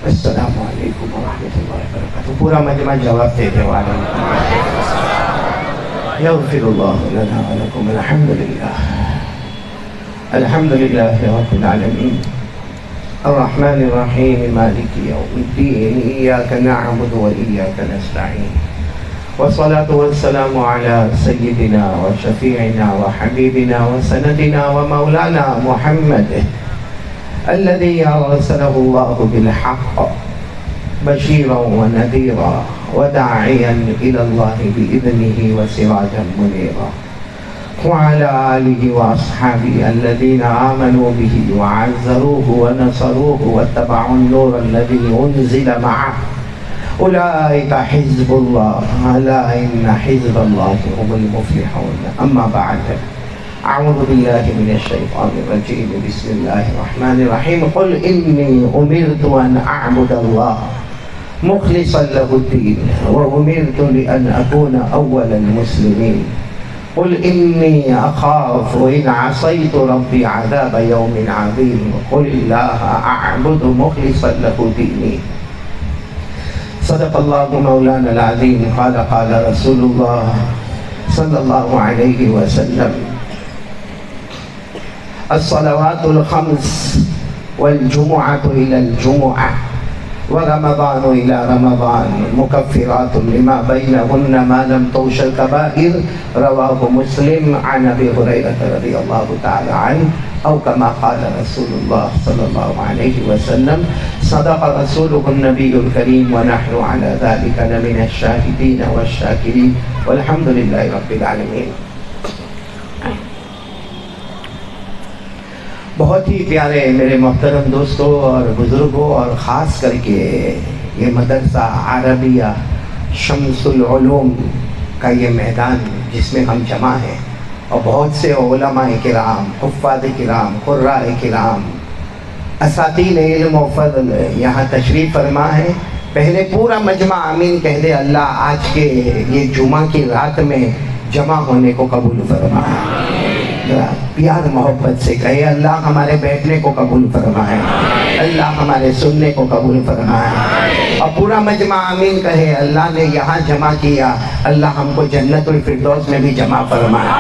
السلام علیکم ورحمۃ اللہ وبرکاتہ. پورا مجمع جواب دینے والے. یغفر اللہ لنا ولکم. الحمدللہ الحمدللہ رب العالمین الرحمن الرحیم مالک یوم الدین. ایاک نعبد و ایاک نستعین. والصلاة والسلام على سيدنا وشفيعنا وحبيبنا وسندنا ومولانا محمد الذي أرسله الله بالحق بشيرا ونذيرا وداعيا إلى الله بإذنه وسراجا منيرا وعلى آله وأصحابه الذين آمنوا به وعزروه ونصروه واتبعوا النور الذي أنزل معه أولئك حزب الله ألا إن حزب الله هم المفلحون. أما بعد أعوذ بالله من الشيطان الرجيم. بسم الله الرحمن الرحيم. قل إني أمرت أن أعبد الله مخلصا له الدين وأمرت لأن أكون أول المسلمين. قل إني أخاف إن عصيت ربي عذاب يوم عظيم. قل الله أعبد مخلصا له ديني. صدق الله مولانا العظيم. قال رسول الله صلى الله عليه وسلم الصلوات الخمس والجمعة إلى الجمعة ورمضان إلى رمضان مكفرات لما بينهن ما لم تغش الكبائر. رواه مسلم عن أبي هريرة رضي الله تعالى عنه أو كما قال رسول الله صلى الله عليه وسلم. صدق رسوله النبي الكريم ونحن على ذلك لمن الشاهدين والشاكرين والحمد لله رب العالمين. بہت ہی پیارے میرے محترم دوستوں اور بزرگوں اور خاص کر کے یہ مدرسہ عربیہ شمس العلوم کا یہ میدان جس میں ہم جمع ہیں اور بہت سے علماء کرام، حفاظ کرام، قراء کرام، اساتید علم و فضل یہاں تشریف فرما ہے. پہلے پورا مجمع آمین کہہ دے. اللہ آج کے یہ جمعہ کی رات میں جمع ہونے کو قبول فرما. پیار محبت سے کہے اللہ ہمارے بیٹھنے کو قبول فرمائے، اللہ ہمارے سننے کو قبول فرمائے. اور پورا مجمع آمین کہے اللہ نے یہاں جمع کیا، اللہ ہم کو جنت الفردوس میں بھی جمع فرمائے.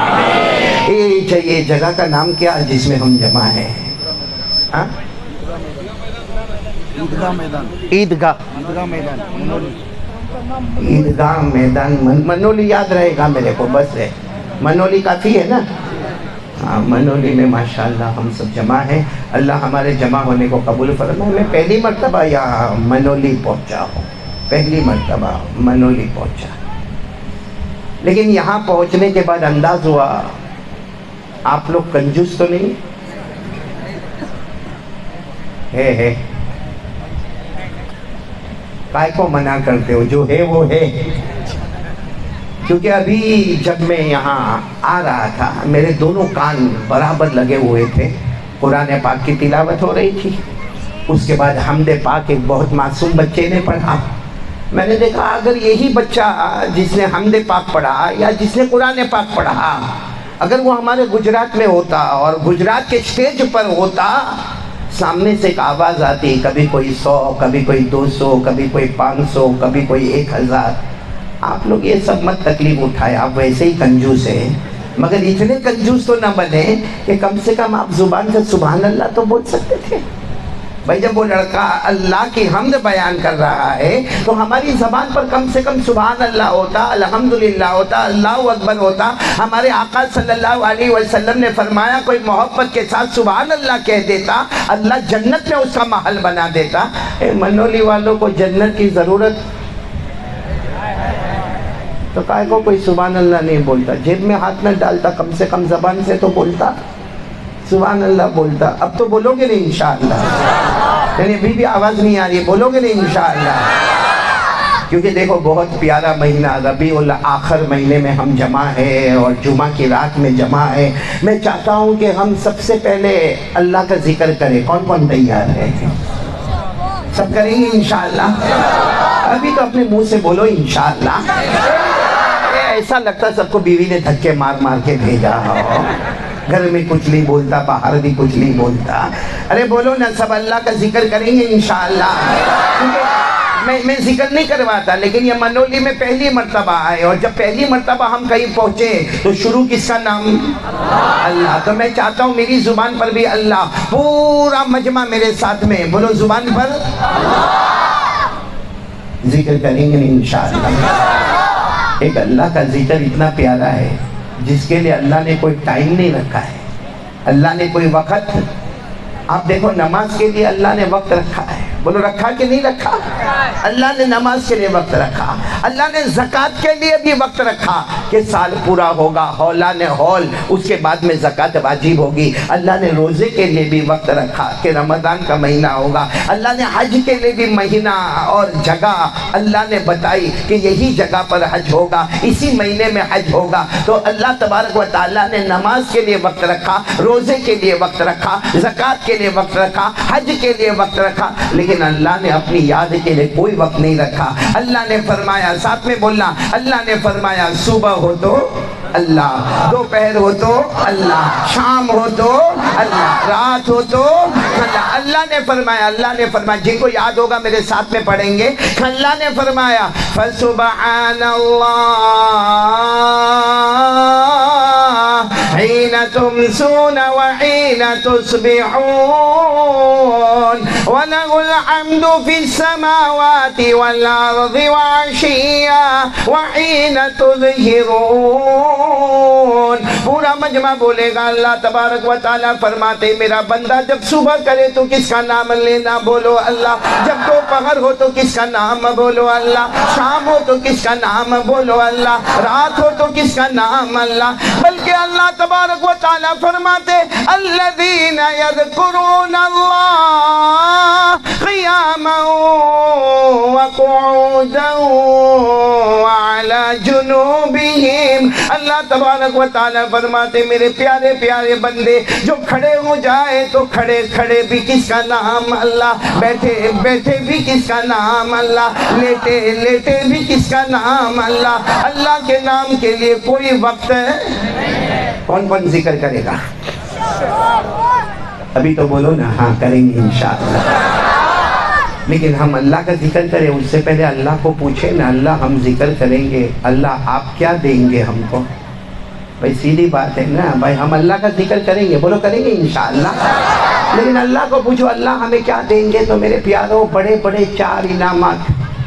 یہ جگہ کا نام کیا جس میں ہم جمع ہیں؟ عیدگاہ میدان منولی یاد رہے گا میرے کو، بس ہے منولی کافی ہے نا. منولی میں ماشاءاللہ ہم سب جمع ہیں. اللہ ہمارے جمع ہونے کو قبول فرمائے. میں پہلی مرتبہ یہاں منولی پہنچا ہوں، پہلی مرتبہ منولی پہنچا. لیکن یہاں پہنچنے کے بعد انداز ہوا آپ لوگ کنجوس تو نہیں ہے. کائے کو منع کرتے ہو؟ جو ہے وہ ہے. کیونکہ ابھی جب میں یہاں آ رہا تھا میرے دونوں کان برابر لگے ہوئے تھے. قرآن پاک کی تلاوت ہو رہی تھی، اس کے بعد حمد پاک ایک بہت معصوم بچے نے پڑھا. میں نے دیکھا اگر یہی بچہ جس نے حمد پاک پڑھا یا جس نے قرآن پاک پڑھا اگر وہ ہمارے گجرات میں ہوتا اور گجرات کے اسٹیج پر ہوتا، سامنے سے ایک آواز آتی، کبھی کوئی 100، کبھی کوئی 200، کبھی کوئی 500، کبھی کوئی 1000. آپ لوگ یہ سب مت تکلیف اٹھائے، آپ ویسے ہی کنجوس ہیں، مگر اتنے کنجوس تو نہ بنے کہ کم سے کم آپ زبان سے سبحان اللہ تو بول سکتے تھے. بھائی جب وہ لڑکا اللہ کی حمد بیان کر رہا ہے تو ہماری زبان پر کم سے کم سبحان اللہ ہوتا، الحمدللہ ہوتا، اللہ اکبر ہوتا. ہمارے آقا صلی اللہ علیہ وسلم نے فرمایا کوئی محبت کے ساتھ سبحان اللہ کہہ دیتا، اللہ جنت میں اس کا محل بنا دیتا. منولی والوں کو جنت کی ضرورت تو کائے کو کوئی سبحان اللہ نہیں بولتا؟ جیب میں ہاتھ نہ ڈالتا، کم سے کم زبان سے تو بولتا، سبحان اللہ بولتا. اب تو بولو گے نہیں انشاءاللہ؟ یعنی ابھی بھی آواز نہیں آ رہی ہے، بولو گے نہیں انشاءاللہ؟ کیونکہ دیکھو بہت پیارا مہینہ ربیع الاخر مہینے میں ہم جمع ہیں اور جمعہ کی رات میں جمع ہیں. میں چاہتا ہوں کہ ہم سب سے پہلے اللہ کا ذکر کریں. کون کون تیار ہے؟ سب کریں گے انشاءاللہ؟ ابھی تو اپنے منہ سے بولو انشاءاللہ. ایسا لگتا سب کو بیوی نے دھکے مار مار کے بھیجا ہو. گھر میں کچھ نہیں بولتا، باہر بھی کچھ نہیں بولتا. ارے بولو نا، سب اللہ کا ذکر کریں گے انشاءاللہ. میں ذکر نہیں کرواتا، لیکن یہ منولی میں پہلی مرتبہ آئے، اور جب پہلی مرتبہ ہم کہیں پہنچے تو شروع کس کا نام؟ اللہ. تو میں چاہتا ہوں میری زبان پر بھی اللہ، پورا مجمع میرے ساتھ میں بولو، زبان پر ذکر کریں گے انشاءاللہ. ایک اللہ کا ذکر اتنا پیارا ہے جس کے لیے اللہ نے کوئی ٹائم نہیں رکھا ہے، اللہ نے کوئی وقت. آپ دیکھو نماز کے لیے اللہ نے وقت رکھا ہے، بولو رکھا کہ نہیں رکھا؟ اللہ نے نماز کے لیے وقت رکھا. اللہ نے زکوٰۃ کے لیے بھی وقت رکھا کہ سال پورا ہوگا، ہولان ہول، اس کے بعد میں زکوٰۃ واجب ہوگی. اللہ نے روزے کے لیے بھی وقت رکھا کہ رمضان کا مہینہ ہوگا. اللہ نے حج کے لیے بھی مہینہ اور جگہ اللہ نے بتائی کہ یہی جگہ پر حج ہوگا، اسی مہینے میں حج ہوگا. تو اللہ تبارک و تعالیٰ نے نماز کے لیے وقت رکھا، روزے کے لیے وقت رکھا، زکوٰۃ کے لیے وقت رکھا، حج کے لیے وقت رکھا. لیکن اللہ نے اپنی یاد کے لیے کوئی وقت نہیں رکھا. اللہ نے فرمایا، ساتھ میں بولنا، اللہ نے فرمایا صبح ہو تو اللہ، دوپہر ہو تو اللہ، شام ہو تو اللہ، رات ہو تو اللہ. اللہ نے فرمایا، جن کو یاد ہوگا میرے ساتھ میں پڑھیں گے. اللہ نے فرمایا فسبحان اللہ حین تمسون وحین تصبحون وَلَهُ الْحَمْدُ فِي السَّمَاوَاتِ وَالْأَرْضِ وَعَشِيًّا وَحِينَ تُظْهِرُونَ. پورا مجمع بولے گا. اللہ تبارک و تعالیٰ فرماتے میرا بندہ جب صبح کرے تو کس کا نام لینا؟ بولو اللہ. جب دوپہر ہو تو کس کا نام؟ بولو اللہ. شام ہو تو کس کا نام؟ بولو اللہ. رات ہو تو کس کا نام؟ اللہ. بلکہ اللہ تبارک و تعالیٰ فرماتے الذین یذکرون اللہ قیاما وقعودا وعلی جنوبہم. اللہ تبارک و تعالیٰ فرماتے میرے پیارے پیارے بندے جو کھڑے ہو جائے تو کھڑے کھڑے بھی کس کا نام؟ اللہ. بیٹھے بیٹھے بھی کس کا نام؟ اللہ. لیٹے لیٹے بھی کس کا نام؟ اللہ. اللہ کے نام کے لیے کوئی وقت ہے؟ کون کون ذکر کرے گا؟ ابھی تو بولو نا ہاں کریں گے انشاءاللہ. لیکن ہم اللہ کا ذکر کریں اس سے پہلے اللہ کو پوچھیں نا، اللہ ہم ذکر کریں گے، اللہ آپ کیا دیں گے ہم کو؟ بھائی سیدھی بات ہے نا بھائی، ہم اللہ کا ذکر کریں گے، بولو کریں گے انشاءاللہ. لیکن اللہ کو پوچھو اللہ ہمیں کیا دیں گے؟ تو میرے پیاروں بڑے بڑے 4 انعامات.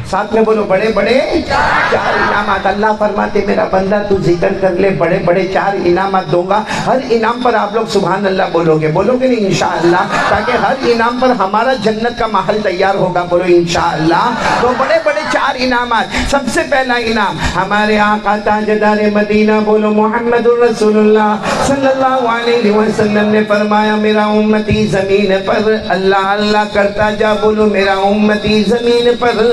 ساتھ میں بولو بڑے بڑے 4 انعامات. اللہ فرماتے میرا بندہ تو ذکر کر لے، بڑے بڑے 4 انعامات دوں گا. ہر انعام پر آپ لوگ سبحان اللہ بولو گے نہیں انشاءاللہ؟ تاکہ ہر انعام پر ہمارا جنت کا محل تیار ہوگا. بولو انشاءاللہ. تو بڑے بڑے 4 انعامات. سب سے پہلا انعام ہمارے آقا تاجدار مدینہ بولو محمد الرسول اللہ صلی اللہ علیہ وسلم نے فرمایا میرا امتی زمین پر اللہ اللہ کرتا جا. بولو میرا امتی زمین پر.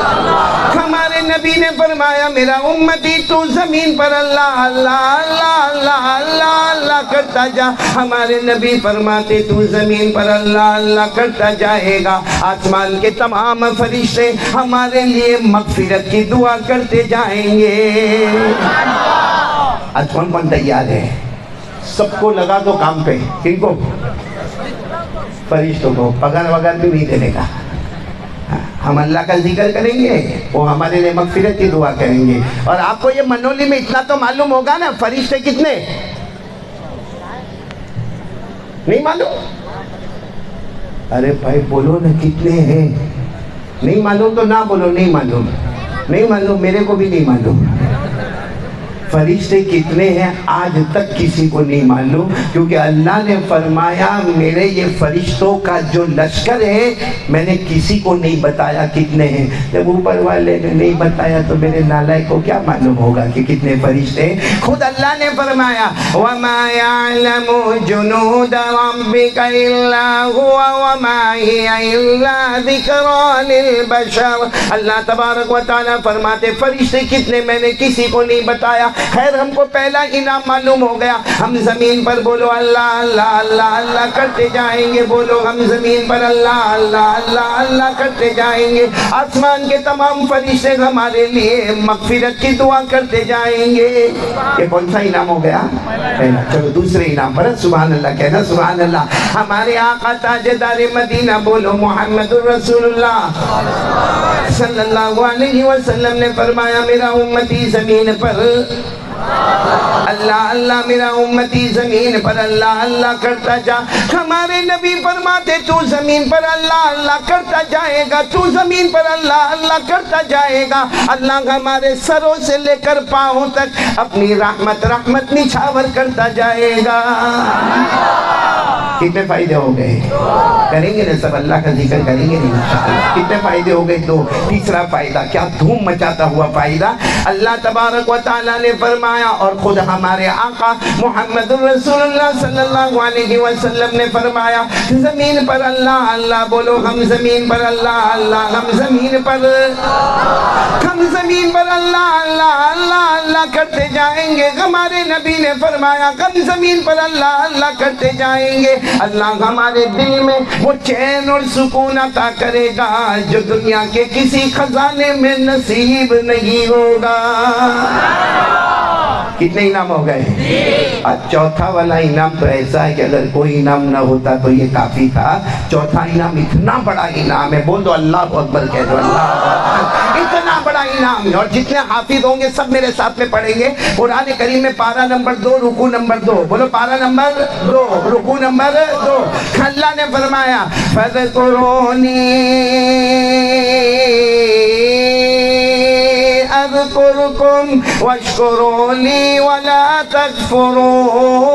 ہمارے نبی نے فرمایا میرا امتی تو زمین پر اللہ اللہ اللہ اللہ اللہ اللہ کرتا جا. ہمارے نبی فرماتے تو زمین پر اللہ اللہ کرتا جائے گا، آسمان کے تمام فرشتے ہمارے لیے مغفرت کی دعا کرتے جائیں گے. آج کون کون تیار ہے؟ سب کو لگا دو کام پہ. کن کو؟ فرشتوں کو. پگان وغیر بھی نہیں دینے کا. ہم اللہ کا ذکر کریں گے، وہ ہمارے لیے مغفرت کی دعا کریں گے. اور آپ کو یہ منولی میں اتنا تو معلوم ہوگا نا فرشتے کتنے؟ نہیں معلوم؟ ارے بھائی بولو نا کتنے ہیں. نہیں معلوم تو نہ بولو نہیں معلوم. نہیں معلوم میرے کو بھی نہیں معلوم. فرشتے کتنے ہیں آج تک کسی کو نہیں معلوم، کیونکہ اللہ نے فرمایا میرے یہ فرشتوں کا جو لشکر ہے میں نے کسی کو نہیں بتایا کتنے ہیں. جب اوپر والے نے نہیں بتایا تو میرے نالائق کو کیا معلوم ہوگا کہ کتنے فرشتے ہیں؟ خود اللہ نے فرمایا وَمَا يَعْلَمُ جُنُودَ رَبِّكَ إِلَّا هُوَ وَمَا هِيَ إِلَّا ذِكْرَى لِلْبَشَرِ. اللہ تبارک و تعالیٰ فرماتے فرشتے کتنے میں نے کسی کو نہیں بتایا. خیر ہم کو پہلا انعام معلوم ہو گیا، ہم زمین پر بولو اللہ اللہ اللہ اللہ کرتے جائیں گے، بولو ہم زمین پر اللہ اللہ اللہ اللہ کرتے جائیں گے، آسمان کے تمام فرشتے ہمارے لیے مغفرت کی دعا کرتے جائیں گے۔ یہ کون سا انعام ہو گیا؟ پہلا۔ چلو دوسرے انعام پر سبحان اللہ کہنا، سبحان اللہ۔ ہمارے آقا تاجدار مدینہ بولو محمد الرسول اللہ صلی اللہ علیہ وسلم نے فرمایا میرا امتی زمین پر اللہ اللہ، میرا امتی زمین پر اللہ اللہ کرتا جا۔ ہمارے نبی فرماتے تو زمین پر اللہ اللہ کرتا جائے گا، تو زمین پر اللہ اللہ کرتا جائے گا، اللہ ہمارے سروں سے لے کر پاؤں تک اپنی رحمت رحمت نچھاور کرتا جائے گا۔ کتنے فائدے ہو گئے؟ کریں گے نا سب اللہ کا ذکر کریں گے نا انشاءاللہ۔ کتنے فائدے ہو گئے؟ دو۔ تیسرا فائدہ کیا دھوم مچاتا ہوا فائدہ، اللہ تبارک و تعالیٰ نے فرمایا اور خود ہمارے آقا محمد رسول اللہ صلی اللہ علیہ وسلم نے فرمایا زمین پر اللہ اللہ، بولو ہم زمین پر اللہ اللہ، ہم زمین پر اللہ اللہ اللہ اللہ کرتے جائیں گے۔ ہمارے نبی نے فرمایا ہم زمین پر اللہ اللہ کرتے جائیں گے، اللہ ہمارے دل میں وہ چین اور سکون عطا کرے گا جو دنیا کے کسی خزانے میں نصیب نہیں ہوگا۔ کتنے انعام ہو گئے؟ اور چوتھا والا انعام تو ایسا ہے کہ اگر کوئی انعام نہ ہوتا تو یہ کافی تھا۔ چوتھا انعام اتنا بڑا انعام ہے، بول دو اللہ اکبر، کہہ دو اللہ اکبر، اتنا بڑا انعام ہے۔ اور جتنے حافظ ہوں گے سب میرے ساتھ میں پڑھیں گے قرآن کریم میں پارہ نمبر 2 رکوع نمبر 2، بولو پارہ نمبر 2 رکوع نمبر 2۔ اللہ نے فرمایا فَذْكُرُونِي اذکرکم واشکروا لی ولا تکفرون۔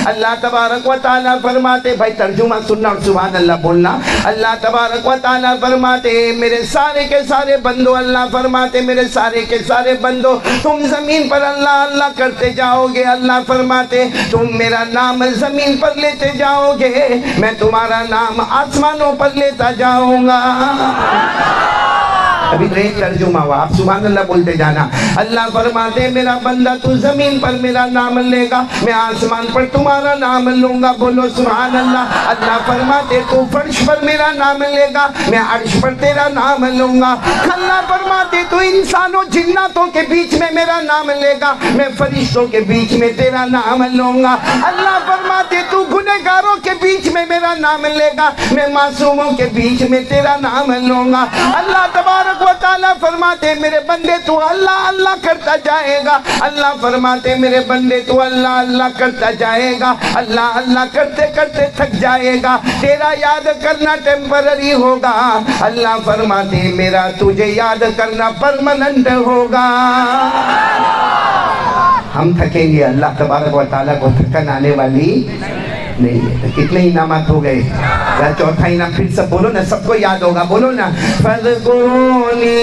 اللہ تبارک و تعالیٰ فرماتے، بھائی ترجمہ سننا اور سبحان اللہ بولنا۔ اللہ تبارک و تعالیٰ فرماتے میرے سارے کے سارے بندو، اللہ فرماتے میرے سارے کے سارے بندو تم زمین پر اللہ اللہ کرتے جاؤ گے، اللہ فرماتے تم میرا نام زمین پر لیتے جاؤ گے، میں تمہارا نام آسمانوں پر لیتا جاؤں گا۔ ابھی تو ایک ترجمہ ہوا، آپ سبحان اللہ بولتے جانا۔ اللہ فرماتے میرا بندہ تو زمین پر میرا نام لے گا، میں آسمان پر تمہارا نام لوں گا، بولو سبحان اللہ۔ اللہ فرماتے تو فرش پر میرا نام لے گا، میں عرش پر تیرا نام لوں گا۔ اللہ فرماتے تو انسانوں جناتوں کے بیچ میں میرا نام لے گا، میں فرشتوں کے بیچ میں تیرا نام لوں گا۔ اللہ فرماتے تو گنہگاروں کے بیچ میں میرا نام لے گا، میں معصوموں کے بیچ میں تیرا نام لوں گا۔ اللہ تبارک و تعالیٰ فرماتے میرے بندے تو اللہ اللہ کرتا جائے گا، اللہ فرماتے میرے بندے تو اللہ اللہ کرتا جائے گا، اللہ اللہ کرتے کرتے تھک جائے گا، تیرا یاد کرنا ٹیمپرری ہوگا، اللہ فرماتے میرا تجھے یاد کرنا پرماننٹ ہوگا۔ ہم تھکیں گے، اللہ تبارک و تعالیٰ کو تھکن آنے والی نہیں ہے۔ تو کتنے انعامات ہو گئے؟ چوتھا انعام پھر سب بولو نا، سب کو یاد ہوگا، بولو نا فَذْكُرُونِي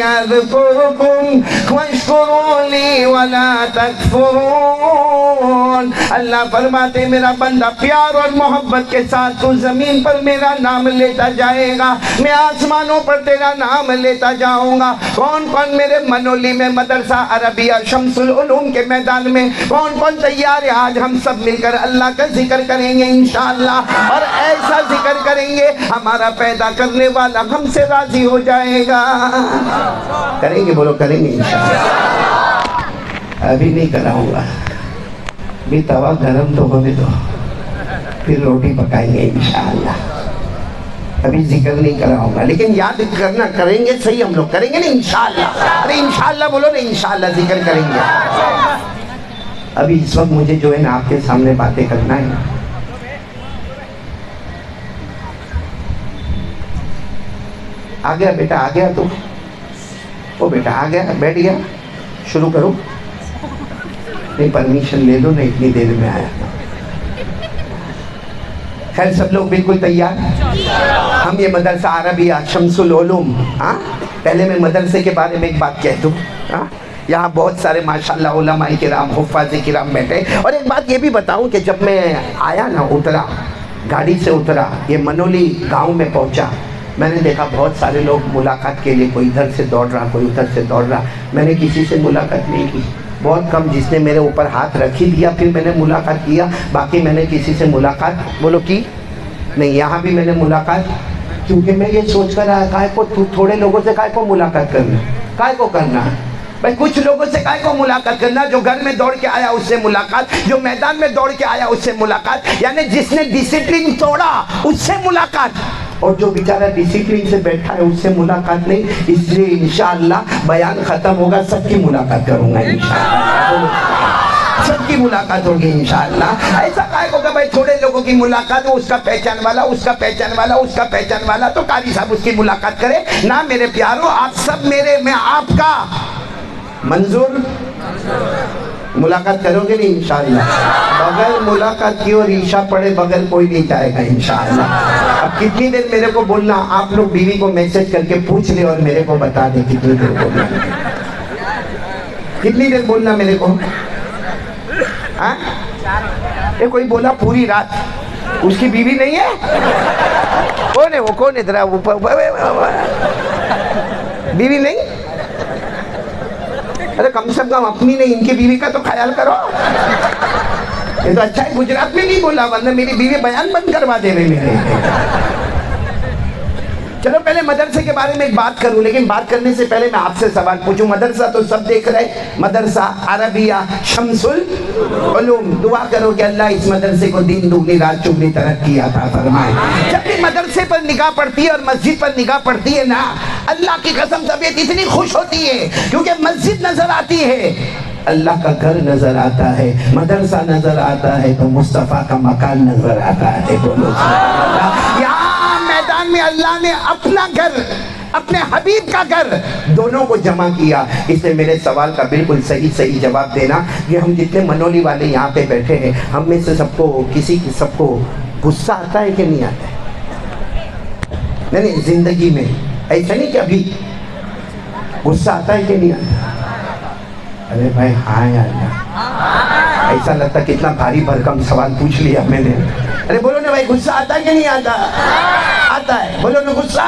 اذکرکم واشکروا لی ولا تکفرون۔ اللہ فرماتے میرا بندہ پیار اور محبت کے ساتھ تو زمین پر میرا نام لیتا جائے گا، میں آسمانوں پر تیرا نام لیتا جاؤں گا۔ کون کون میرے منولی میں مدرسہ عربیہ شمس العلوم کے میدان میں کون کون تیار ہے؟ آج ہم سب مل کر اللہ کا ذکر کریں گے انشاءاللہ، اور ایسا ذکر کریں گے ہمارا پیدا کرنے والا ہم سے راضی ہو جائے گا۔ کریں گے، بولو کریں گے انشاءاللہ۔ ابھی نہیں کراؤں گا، بھی توا گرم تو ہونے دو، پھر روٹی پکائیں گے انشاءاللہ۔ ابھی ذکر نہیں کراؤں گا، لیکن یاد کرنا کریں گے، صحیح ہم لوگ کریں گے نا انشاءاللہ۔ ارے انشاءاللہ بولو نا، انشاءاللہ ذکر کریں گے۔ ابھی اس وقت مجھے جو ہے نا آپ کے سامنے باتیں کرنا ہے۔ آ گیا بیٹا، آ گیا تو وہ بیٹا آ گیا، بیٹھ گیا، شروع کرو۔ نہیں پرمیشن لے لو نا، اتنی دیر میں آیا۔ خیر سب لوگ بالکل تیار؟ ہم یہ مدرسہ عربیہ شمس العلوم، پہلے میں مدرسے کے بارے میں ایک بات کہہ دوں۔ یہاں بہت سارے ماشاءاللہ علماء کرام حفاظ کرام بیٹھے، اور ایک بات یہ بھی بتاؤں کہ جب میں آیا نا، اترا گاڑی سے اترا، یہ منولی گاؤں میں پہنچا، میں نے دیکھا بہت سارے لوگ ملاقات کے لیے کوئی ادھر سے دوڑ رہا کوئی ادھر سے دوڑ رہا. میں نے کسی سے ملاقات نہیں کی. بہت کم جس نے میرے اوپر ہاتھ رکھ ہی دیا پھر میں نے ملاقات کیا. باقی میں نے کسی سے ملاقات بولو کی نہیں. یہاں بھی میں نے ملاقات, کیونکہ میں یہ سوچ کر آیا کائے کو تھوڑے لوگوں سے کائے کو ملاقات کرنا, کائے کو کرنا بھائی. کچھ لوگوں سے کائے کو ملاقات کرنا, جو گھر میں دوڑ کے آیا اس سے ملاقات, جو میدان میں دوڑ کے آیا اس سے ملاقات, یعنی جس نے ڈسپلن توڑا اس سے ملاقات, اور جو بیچارہ ڈسپلن سے بیٹھا ہے اس سے ملاقات نہیں. اس لیے انشاءاللہ بیان ختم ہوگا, سب کی ملاقات کروں گا انشاءاللہ, سب کی ملاقات ہوگی انشاءاللہ. ایسا کائے کو کہ بھائی تھوڑے لوگوں کی ملاقات ہو, اس کا پہچان والا, اس کا پہچان والا, اس کا پہچان والا, تو قاری صاحب اس کی ملاقات کرے نہ. میرے پیاروں آپ سب میرے, میں آپ کا منظور ملاقات کرو گے نہیں انشاءاللہ. بغیر ملاقات کی اور عشاء پڑھے بغیر کوئی نہیں جائے گا انشاءاللہ. اب کتنی دیر میرے کو بولنا, آپ لوگ بیوی کو میسج کر کے پوچھ لے اور میرے کو بتا دیں کتنی دیر بولنا, کتنی دیر بولنا میرے کو. یہ کوئی بولا پوری رات, اس کی بیوی نہیں ہے, کون ہے وہ, کون ہے ذرا بیوی نہیں. ارے کم سے کم اپنی نہیں ان کی بیوی کا تو خیال کرو. یہ تو اچھا ہے گجرات میں نہیں بولا, ورنہ میری بیوی بیان بند کروا دے رہے میرے. چلو پہلے مدرسے کے بارے میں ایک بات کروں, لیکن بات کرنے سے پہلے میں آپ سے سوال پوچھوں. مدرسہ تو سب دیکھ رہے, مدرسہ عربیہ شمس العلوم. دعا کرو کہ اللہ اس مدرسے کو دین دگنی رات چگنی ترقی عطا فرمائے. جب بھی مدرسے پر نگاہ پڑتی ہے اور مسجد پر نگاہ پڑتی ہے نا, اللہ کی قسم طبیعت اتنی خوش ہوتی ہے, کیونکہ مسجد نظر آتی ہے, اللہ کا گھر نظر آتا ہے, مدرسہ نظر آتا ہے, تو مصطفیٰ کا مکان نظر آتا ہے. بولو یہاں میدان میں اللہ نے اپنا گھر, اپنے حبیب کا گھر, دونوں کو جمع کیا. اس لیے میرے سوال کا بالکل صحیح جواب دینا کہ ہم جتنے منولی والے یہاں پہ بیٹھے ہیں, ہم میں سے سب کو سب کو غصہ آتا ہے کہ نہیں آتا ہے؟ نہیں زندگی میں ایسا نہیں کہ ابھی غصہ آتا ہے کہ نہیں آتا؟ ارے بھائی ہاں یا اللہ, ایسا لگتا کتنا بھاری بھرکم سوال پوچھ لیا میں نے. ارے بولو نا بھائی غصہ آتا ہے کہ نہیں آتا؟ آتا ہے, بولو نا غصہ.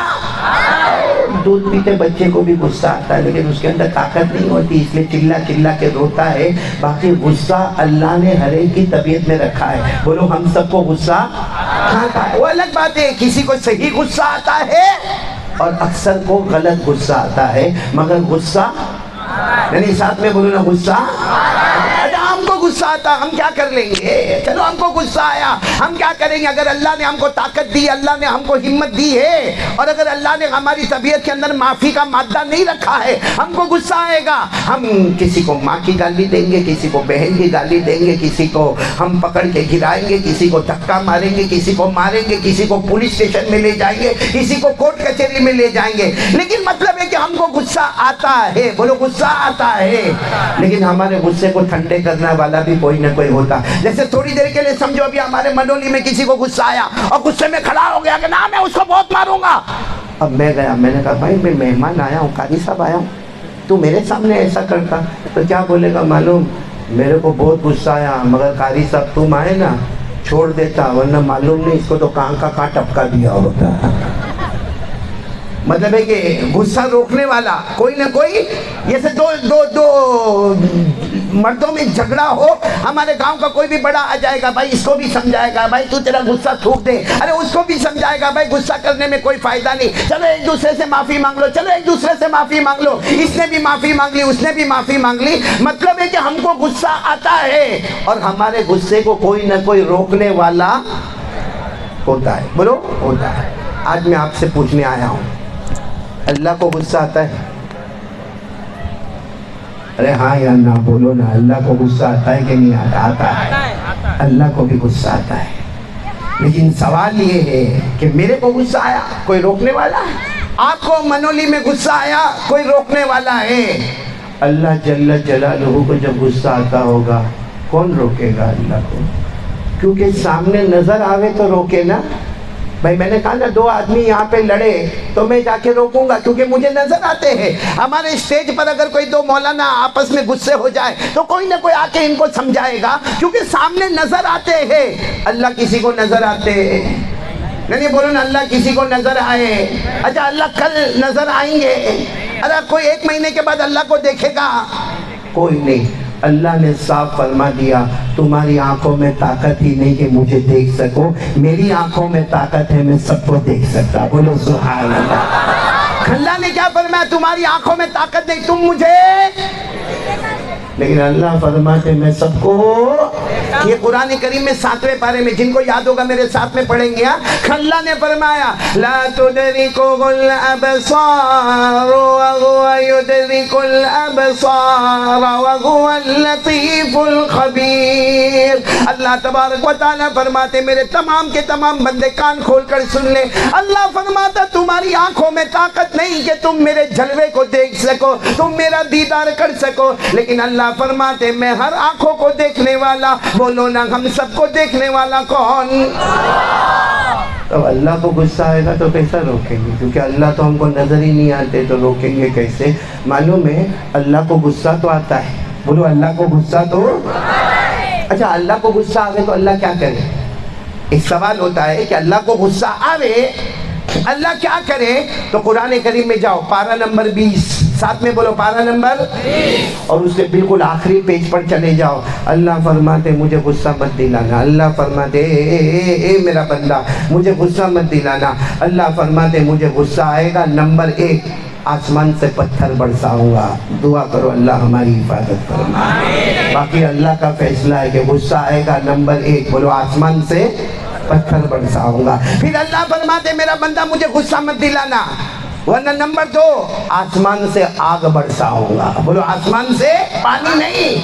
دودھ پیتے بچے کو بھی غصہ آتا ہے, لیکن اس کے اندر طاقت نہیں ہوتی, اس لیے چلا چلا کے روتا ہے. باقی غصہ اللہ نے ہر ایک کی طبیعت میں رکھا ہے. بولو ہم سب کو غصہ آتا ہے. وہ الگ بات ہے, کسی کو صحیح غصہ آتا ہے اور اکثر کو غلط غصہ آتا ہے, مگر غصہ یعنی ساتھ میں بولو نا غصہ. ہم کو غصہ آتا, ہم کیا کر لیں گے؟ چلو ہم کو غصہ آیا, ہم کیا کریں گے؟ اگر اللہ نے ہم کو طاقت دی, اللہ نے ہم کو ہمت دی ہے, اور اگر اللہ نے ہماری طبیعت کے اندر معافی کا مادہ نہیں رکھا ہے, ہم کو غصہ آئے گا. ہم کسی کو ماں کی گالی دیں گے, کسی کو بہن کی گالی دیں گے, کسی کو ہم پکڑ کے گرائیں گے, کسی کو دھکا ماریں گے, کسی کو ماریں گے, کسی کو پولیس اسٹیشن میں لے جائیں گے, کسی کو کورٹ کچہری میں لے جائیں گے. لیکن مطلب ہے کہ ہم کو غصہ آتا ہے. بولو غصہ آتا ہے, لیکن ہمارے غصے کو ٹھنڈے کرنے والا بھی کوئی نہ کوئی ہوتا. جیسے تھوڑی دیر کے لیے سمجھو ابھی ہمارے منولی میں کسی کو غصہ آیا اور غصے میں کھڑا ہو گیا کہ نا میں اس کو بہت ماروں گا. اب میں گیا, میں نے کہا بھائی میں مہمان آیا ہوں, قاری صاحب آیا ہوں, تو میرے سامنے ایسا کرتا تو کیا بولے گا معلوم؟ میرے کو بہت غصہ آیا, مگر قاری صاحب تم آئے نا چھوڑ دیتا, ورنہ معلوم نہیں اس کو تو کہاں کا کہاں ٹپکا دیا ہوتا. مطلب ہے کہ غصہ روکنے والا کوئی نہ کوئی, جیسے دو مردوں میں جھگڑا ہو, ہمارے گاؤں کا کوئی بھی بڑا آ جائے گا, بھائی اس کو بھی سمجھائے گا, بھائی تو تیرا غصہ تھوک دے, ارے اس کو بھی سمجھائے گا, بھائی غصہ کرنے میں کوئی فائدہ نہیں, چلو ایک دوسرے سے معافی مانگ لو, چلو ایک دوسرے سے معافی مانگ لو, اس نے بھی معافی مانگ لی, اس نے بھی معافی مانگ لی. مطلب ہے کہ ہم کو غصہ آتا ہے اور ہمارے غصے کو کوئی نہ کوئی روکنے والا ہوتا ہے. بولو ہوتا ہے. آج میں آپ سے پوچھنے آیا ہوں, اللہ کو غصہ آتا ہے؟ ارے ہاں یا نہ بولو نا, اللہ کو غصہ آتا ہے کہ نہیں آتا؟ آتا ہے, اللہ کو بھی غصہ آتا ہے. لیکن سوال یہ ہے کہ میرے کو غصہ آیا, کوئی روکنے والا ہے؟ آپ کو منولی میں غصہ آیا, کوئی روکنے والا ہے؟ اللہ جل جلالہ کو جب غصہ آتا ہوگا کون روکے گا اللہ کو؟ کیونکہ سامنے نظر آوے تو روکے نا. بھائی میں نے کہا نا دو آدمی یہاں پہ لڑے تو میں جا کے روکوں گا, کیونکہ مجھے نظر آتے ہیں. ہمارے اسٹیج پر اگر کوئی دو مولانا آپس میں غصے ہو جائے تو کوئی نہ کوئی آ کے ان کو سمجھائے گا, کیونکہ سامنے نظر آتے ہیں. اللہ کسی کو نظر آتے ہیں؟ نہیں بولو نا اللہ کسی کو نظر آئے. اچھا اللہ کل نظر آئیں گے؟ ارے کوئی 1 مہینے کے بعد اللہ کو دیکھے گا؟ کوئی نہیں. اللہ نے صاف فرما دیا تمہاری آنکھوں میں طاقت ہی نہیں کہ مجھے دیکھ سکو، میری آنکھوں میں طاقت ہے میں سب کو دیکھ سکتا. بولو سبحان اللہ. اللہ نے کیا فرمایا؟ تمہاری آنکھوں میں طاقت نہیں، تم مجھے، لیکن اللہ فرماتے میں سب کو. یہ قرآن کریم میں 7ویں پارے میں، جن کو یاد ہوگا میرے ساتھ میں پڑھیں گے. اللہ نے فرمایا لا تدرکہ الابصار وهو يدرك الابصار وهو اللطیف الخبیر. اللہ تبارک و تعالیٰ فرماتے میرے تمام کے تمام بندے کان کھول کر سن لے. اللہ فرماتا تمہاری آنکھوں میں طاقت نہیں کہ تم میرے جلوے کو دیکھ سکو، تم میرا دیدار کر سکو، لیکن اللہ فرماتے میں ہر آنکھوں کو دیکھنے والا. بولو نا ہم سب کو دیکھنے والا کون؟ تو اللہ کو غصہ آئے گا تو کیسا روکیں گے؟ کیونکہ اللہ تو ہم کو نظر ہی نہیں آتے تو روکیں گے کیسے؟ معلوم ہے اللہ کو غصہ تو آتا ہے. بولو اللہ کو غصہ تو. اچھا اللہ کو غصہ آئے تو اللہ کیا کرے؟ ایک سوال ہوتا ہے کہ اللہ کو غصہ آئے اللہ کیا کرے؟ تو قرآن کریم میں جاؤ پارہ نمبر 20، ساتھ میں بولو پارہ نمبر 20، اور اس کے بالکل آخری پیج پر چلے جاؤ. اللہ فرماتے مجھے غصہ مت دلانا. اللہ فرماتے اے میرا بندہ مجھے غصہ مت دلانا. اللہ فرماتے مجھے غصہ آئے گا نمبر 1 آسمان سے پتھر برساؤں گا. دعا کرو اللہ ہماری حفاظت فرمائے. باقی اللہ کا فیصلہ ہے کہ غصہ آئے گا نمبر 1 بولو آسمان سے پتھر برساؤں گا. پھر اللہ فرماتے میرا بندہ مجھے غصہ مت دلانا، ورنہ نمبر 2 آسمان سے آگ برساؤں گا. بولو آسمان سے پانی نہیں،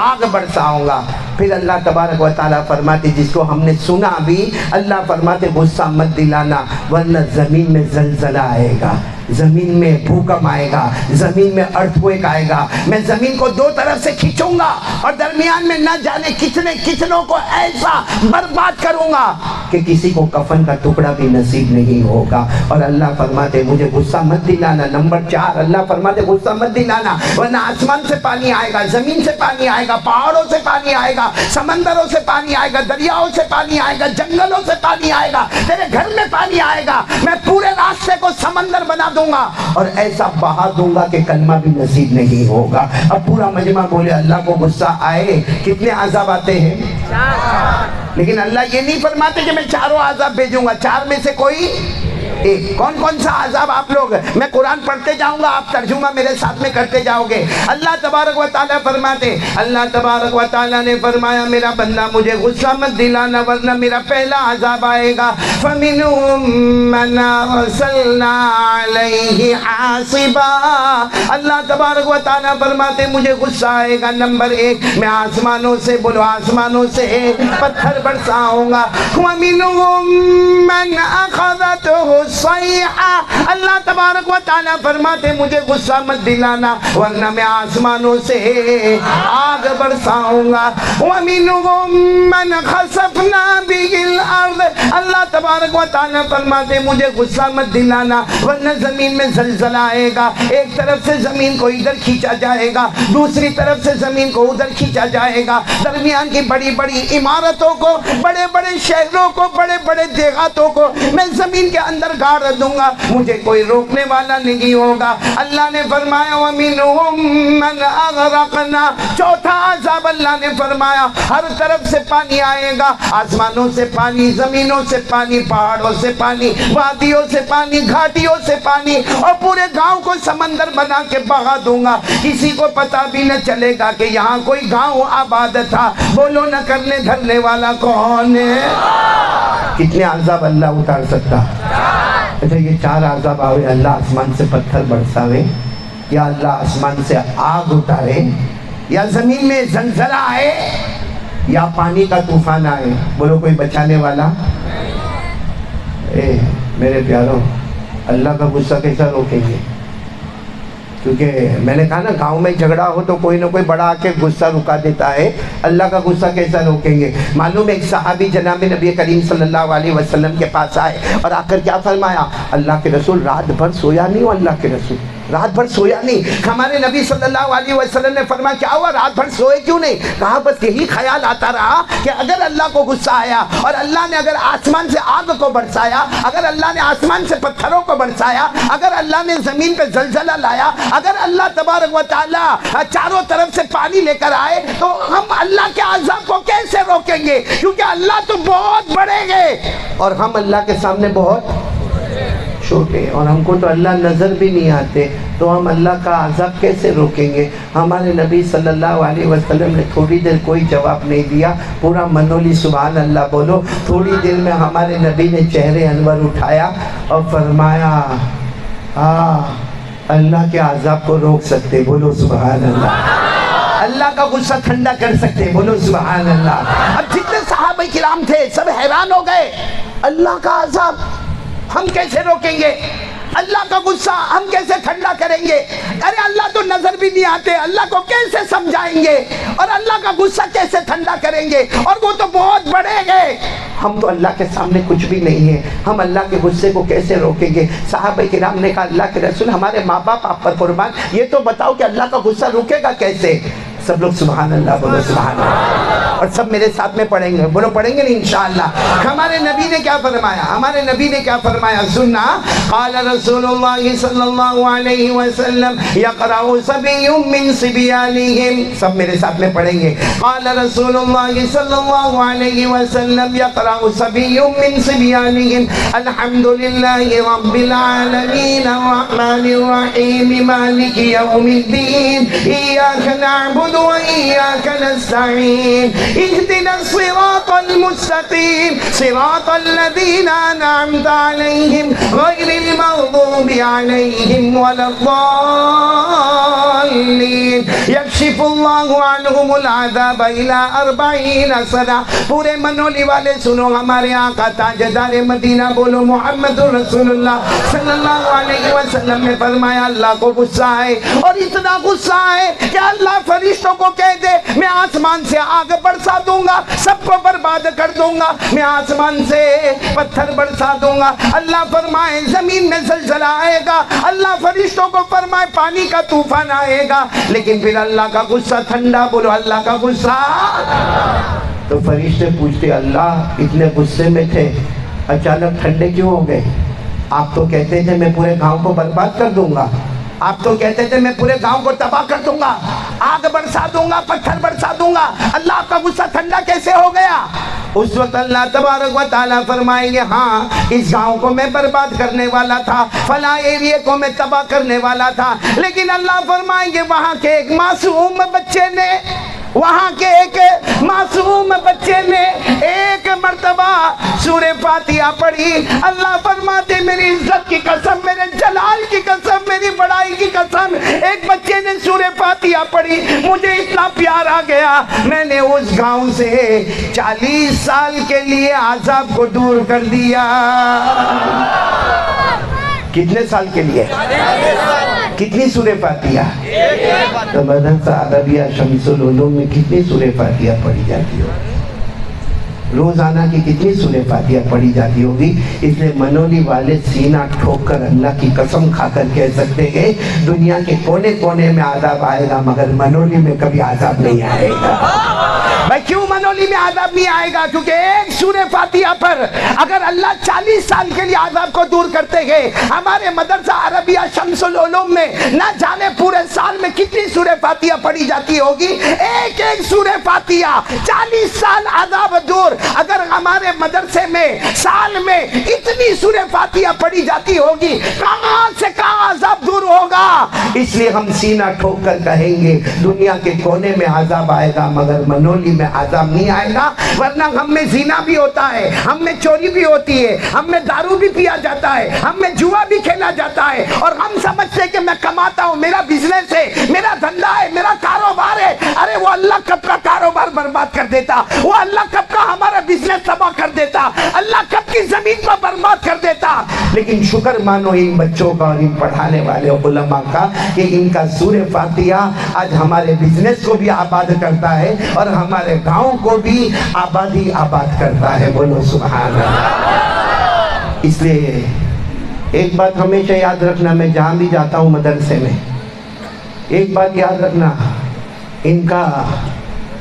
آگ برساؤں گا. پھر اللہ تبارک و تعالیٰ فرماتے جس کو ہم نے سنا بھی، اللہ فرماتے غصہ مت دلانا ورنہ زمین میں زلزلہ آئے گا، زمین میں بھوکم آئے گا، زمین میں ارتھکویک آئے گا. میں زمین کو 2 طرف سے کھینچوں گا اور درمیان میں نہ جانے کتنوں کو ایسا برباد کروں گا کہ کسی کو کفن کا ٹکڑا بھی نصیب نہیں ہوگا. اور اللہ فرماتے مجھے غصہ مت دلانا. نمبر 4 اللہ فرماتے غصہ مت دلانا ورنہ آسمان سے پانی آئے گا، زمین سے پانی آئے گا، پہاڑوں سے پانی آئے گا، سمندروں سے پانی آئے گا، دریاؤں سے پانی آئے گا، جنگلوں سے پانی آئے گا، تیرے گھر میں پانی آئے گا. میں پورے راستے کو سمندر بنا دوں گا اور ایسا بہا دوں گا کہ کلمہ بھی نصیب نہیں ہوگا. اب پورا مجمع بولے اللہ کو غصہ آئے کتنے عذاب آتے ہیں؟ لیکن اللہ یہ نہیں فرماتے کہ میں 4 عذاب بھیجوں گا، 4 میں سے کوئی ایک. کون کون سا عذاب آپ لوگ؟ میں قرآن پڑھتے جاؤں گا، آپ ترجمہ میرے ساتھ میں کرتے جاؤ گے. اللہ تبارک و تعالیٰ فرماتے اللہ تبارک و تعالیٰ نے فرمایا میرا بندہ مجھے غصہ مت دلانا ورنہ میرا پہلا عذاب آئے گا. فَمِنْهُمْ مَنْ أَرْسَلْنَا عَلَيْهِ حَاصِبًا. اللہ تبارک و تعالیٰ فرماتے مجھے غصہ آئے گا نمبر 1 میں آسمانوں سے بولو آسمانوں سے پتھر برساؤں گا. وَمِنْهُمْ مَنْ أَخَذَتْهُ الصَّيْحَةُ. اللہ تبارک و تعالیٰ فرماتے مجھے غصہ مت دلانا ورنہ میں آسمانوں سے آگ برساؤں گا. وَمِنْهُمْ مَنْ خَسَفْنَا بِهِ الْأَرْضِ. اللہ تبارک و تعالیٰ فرماتے مجھے غصہ مت دلانا ورنہ زمین میں زلزلہ آئے گا. ایک طرف سے زمین کو ادھر کھینچا جائے گا، دوسری طرف سے زمین کو ادھر کھینچا جائے گا. درمیان کی بڑی بڑی عمارتوں کو، بڑے بڑے شہروں کو، بڑے بڑے دیہاتوں کو میں زمین کے اندر گاڑ دوں گا، مجھے کوئی روکنے والا نہیں ہوگا. اللہ نے فرمایا وَمِنْهُمْ مَنْ أَغْرَقْنَا. چوتھا عذاب اللہ نے فرمایا ہر طرف سے پانی آئے گا، آسمانوں سے پانی، زمینوں سے پانی، پہاڑوں سے پانی، وادیوں سے پانی، گھاٹیوں سے پانی، اور پورے گاؤں کو سمندر بنا کے بہا دوں گا. کسی کو پتا بھی نہ چلے گا کہ یہاں کوئی گاؤں آباد تھا. بولو نہ کرنے دھرنے والا کون ہے؟ کتنے عذاب اللہ اتار سکتا؟ اچھا یہ 4 عذاب آوے اللہ آسمان سے پتھر برساوے، یا اللہ آسمان سے آگ اتارے، یا زمین میں زلزلہ آئے، یا پانی کا طوفان آئے. بولو کوئی بچانے والا؟ میرے پیاروں اللہ کا غصہ کیسا روکیں گے؟ کیونکہ میں نے کہا نا گاؤں میں جھگڑا ہو تو کوئی نہ کوئی بڑا آ کے غصہ رکا دیتا ہے. اللہ کا غصہ کیسا روکیں گے؟ معلوم ایک صحابی جناب نبی کریم صلی اللہ علیہ وسلم کے پاس آئے اور آ کر کیا فرمایا؟ اللہ کے رسول رات بھر سویا نہیں ہوں اللہ کے رسول. رات بھر سویا نہیں. ہمارے نبی صلی اللہ علیہ وسلم نے فرمایا کیا ہوا رات بھر سوئے کیوں نہیں؟ کہا بس یہی خیال آتا رہا کہ اگر اللہ کو غصہ آیا اور اللہ نے اگر آسمان سے آگ کو برسایا, اگر اللہ نے آسمان سے پتھروں کو برسایا, اگر اللہ نے زمین پہ زلزلہ لایا, اگر اللہ تبارک و تعالی چاروں طرف سے پانی لے کر آئے تو ہم اللہ کے عذاب کو کیسے روکیں گے؟ کیونکہ اللہ تو بہت بڑے گے اور ہم اللہ کے سامنے بہت چھوٹے, اور ہم کو تو اللہ نظر بھی نہیں آتے, تو ہم اللہ کا عذاب کیسے روکیں گے؟ ہمارے نبی صلی اللہ علیہ وسلم نے تھوڑی دیر کوئی جواب نہیں دیا, پورا منولی سبحان اللہ بولو. تھوڑی دیر میں ہمارے نبی نے چہرے انور اٹھایا اور فرمایا اللہ کے عذاب کو روک سکتے, بولو سبحان اللہ. اللہ کا غصہ ٹھنڈا کر سکتے, بولو سبحان اللہ. اب جتنے صحابہ کرام تھے سب حیران ہو گئے, اللہ کا عذاب ہم کیسے روکیں گے؟ اللہ کا غصہ ہم کیسے ٹھنڈا کریں گے؟ ارے اللہ تو نظر بھی نہیں آتے, اللہ کو کیسے سمجھائیں گے اور اللہ کا غصہ کیسے ٹھنڈا کریں گے؟ اور وہ تو بہت بڑے گئے, ہم تو اللہ کے سامنے کچھ بھی نہیں ہیں, ہم اللہ کے غصے کو کیسے روکیں گے؟ صحابہ کرام نے کہا اللہ کے رسول ہمارے ماں باپ آپ پر قربان, یہ تو بتاؤ کہ اللہ کا غصہ رکے گا کیسے؟ سب لوگ سبحان اللہ بولو سبحان اللہ, اور سب میرے ساتھ میں پڑھیں گے, بولو پڑھیں گے نہیں انشاءاللہ. ہمارے نبی نے کیا فرمایا, ہمارے نبی نے کیا فرمایا سننا. قال رسول اللہ صلی اللہ علیہ وسلم یقرأ صبی من صبیانہم, سب میرے ساتھ میں پڑھیں گے. قال رسول اللہ صلی اللہ علیہ وسلم یقرأ صبی من صبیانہم الحمدللہ رب العالمین الرحمن الرحیم مالک یوم الدین ایاک نعبد وإياك نستعين اهدنا الصراط المستقيم صراط الذين أنعمت عليهم غير المغضوب عليهم ولا الضالين يكشف الله عنهم العذاب إلى 40 سنة. پورے منولی والے سنو, ہمارے آقا تاجدار مدینہ بولو محمد رسول اللہ صلی اللہ علیہ وسلم نے فرمایا اللہ کو غصہ ہے, اور اتنا غصہ ہے کہ اللہ فرشتوں کو کہہ دے میں آسمان سے آگ برسا دوں گا, سب کو برباد کر دوں گا, میں آسمان سے پتھر برسا دوں گا. اللہ فرمائے زمین میں زلزلہ آئے گا, اللہ فرشتوں کو فرمائے پانی کا طوفان آئے گا, لیکن پھر اللہ کا غصہ ٹھنڈا, بولو اللہ کا غصہ. تو فرشتے پوچھتے اللہ اتنے غصے میں تھے اچانک ٹھنڈے کیوں ہو گئے؟ آپ تو کہتے تھے میں پورے گاؤں کو برباد کر دوں گا, آپ تو کہتے تھے میں پورے گاؤں کو تباہ کر دوں گا, آگ برسا دوں گا, پتھر برسا دوں گا, اللہ آپ کا غصہ ٹھنڈا کیسے ہو گیا؟ اس وقت اللہ تبارک و تعالیٰ فرمائیں گے ہاں اس گاؤں کو میں برباد کرنے والا تھا, فلاں ایریے کو میں تباہ کرنے والا تھا, لیکن اللہ فرمائیں گے وہاں کے ایک معصوم بچے نے, وہاں کے ایک معصوم بچے نے ایک مرتبہ سورہ فاتحہ پڑھی. اللہ فرماتے میری عزت کی قسم, میرے جلال کی قسم, میری بڑائی کی قسم, ایک بچے نے سورہ فاتحہ پڑھی, مجھے اتنا پیار آ گیا, میں نے اس گاؤں سے 40 سال کے لیے عذاب کو دور کر دیا. کتنے سال کے لیے؟ کتنی سورہ فاتحہ؟ تو مدرسہ عربیہ شمس العلوم میں کتنی سورہ فاتحہ پڑھی جاتی ہو؟ روزانہ کی کتنی سورہ فاتحہ پڑھی جاتی ہوگی؟ اس لیے منولی والے سینہ ٹھوک کر اللہ کی قسم کھا کر کہہ سکتے ہیں دنیا کے کونے کونے میں عذاب آئے گا مگر منولی میں کبھی عذاب نہیں آئے گا. بھائی کیوں منولی میں عذاب نہیں آئے گا؟ کیونکہ ایک سورہ فاتحہ پر اگر اللہ 40 سال کے لیے عذاب کو دور کرتے ہیں, ہمارے مدرسہ عربیہ شمس العلوم میں نہ جانے پورے سال میں کتنی سورہ فاتحہ پڑھی جاتی ہوگی, ایک ایک سورہ فاتحہ 40 سال عذاب دور. اگر ہمارے مدرسے میں سال میں اتنی سورہ فاتحہ پڑھی جاتی ہوگی کہاں سے کہاں عذاب دور ہوگا؟ اس لیے ہم سینہ ٹھوک کر کہیں گے دنیا کے کونے میں عذاب آئے گا مگر منولی میں عذاب نہیں آئے گا. ورنہ ہم میں زنا بھی ہوتا ہے, ہم میں چوری بھی ہوتی ہے, ہم میں دارو بھی پیا جاتا ہے, ہم میں جوا بھی کھیلا جاتا ہے, اور ہم سمجھتے کہ میں کماتا ہوں, میرا بزنس ہے, میرا دھندا ہے, میرا کاروبار ہے. ارے وہ اللہ کب کا کاروبار برباد کر دیتا, وہ اللہ کب کا ہمارا بزنس تباہ کر دیتا, اللہ کب کی زمین کو برباد کر دیتا. لیکن شکر مانو ان بچوں کا اور ان پڑھانے والے علماء کا کہ ان کا سورہ فاتحہ آج ہمارے بزنس کو بھی آباد کرتا ہے اور ہمارے گاؤں کو بھی آباد کرتا ہے. بولو سبحان اللہ. اس لیے ایک بات ہمیشہ یاد رکھنا، میں جہاں بھی جاتا ہوں مدرسے میں، ایک بات یاد رکھنا، ان کا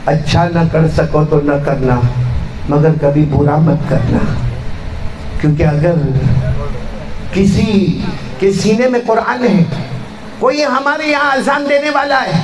اچھا نہ کر سکو تو نہ کرنا، مگر کبھی برا مت کرنا، کیونکہ اگر کسی کے سینے میں قرآن ہے، کوئی ہمارے یہاں اذان دینے والا ہے،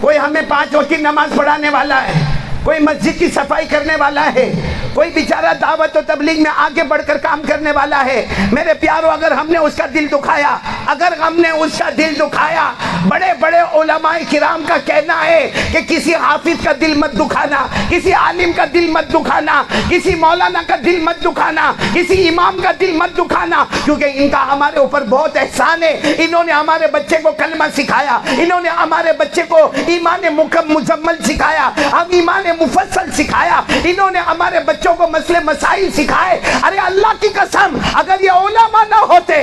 کوئی ہمیں 5 وقت کی نماز پڑھانے والا ہے، کوئی مسجد کی صفائی کرنے والا ہے، کوئی بیچارہ دعوت و تبلیغ میں آگے بڑھ کر کام کرنے والا ہے، میرے پیاروں اگر ہم نے اس کا دل دکھایا، اگر ہم نے اس کا دل دکھایا، بڑے بڑے علماء کرام کا کہنا ہے کہ کسی حافظ کا دل مت دکھانا، کسی عالم کا دل مت دکھانا، کسی مولانا کا دل مت دکھانا، کسی امام کا دل مت دکھانا، کیونکہ ان کا ہمارے اوپر بہت احسان ہے، انہوں نے ہمارے بچے کو کلمہ سکھایا، انہوں نے ہمارے بچے کو ایمان مکمل سکھایا، ہم ایمان مفصل سکھایا، انہوں نے ہمارے بچوں کو مسئلے مسائل سکھائے۔ ارے اللہ کی قسم اگر یہ علماء نہ ہوتے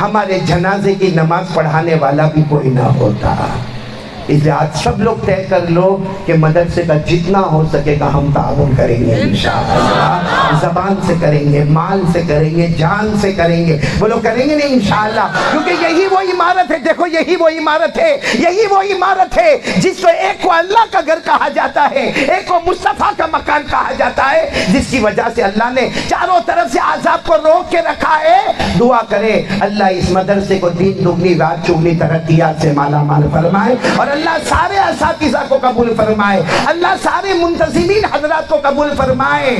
ہمارے جنازے کی نماز پڑھانے والا بھی کوئی نہ ہوتا۔ اس لیے آج سب لوگ طے کر لو کہ مدرسے کا جتنا ہو سکے گا ہم تعاون کریں گے انشاءاللہ، زبان سے کریں گے، مال سے کریں گے، جان سے کریں گے، بولو کریں گے نہیں انشاءاللہ، کیونکہ یہی وہ عمارت ہے، دیکھو یہی وہ عمارت ہے، یہی وہ عمارت ہے جس کو ایک کو اللہ کا گھر کہا جاتا ہے، ایک کو مصطفیٰ کا مکان کہا جاتا ہے، جس کی وجہ سے اللہ نے چاروں طرف سے عذاب کو روک کے رکھا ہے۔ دعا کرے اللہ اس مدرسے کو دین دگنی رات چگنی ترقیات سے مالا مال فرمائے، اور اللہ سارے اساتذہ کو قبول فرمائے، اللہ سارے منتظمین حضرات کو قبول فرمائے،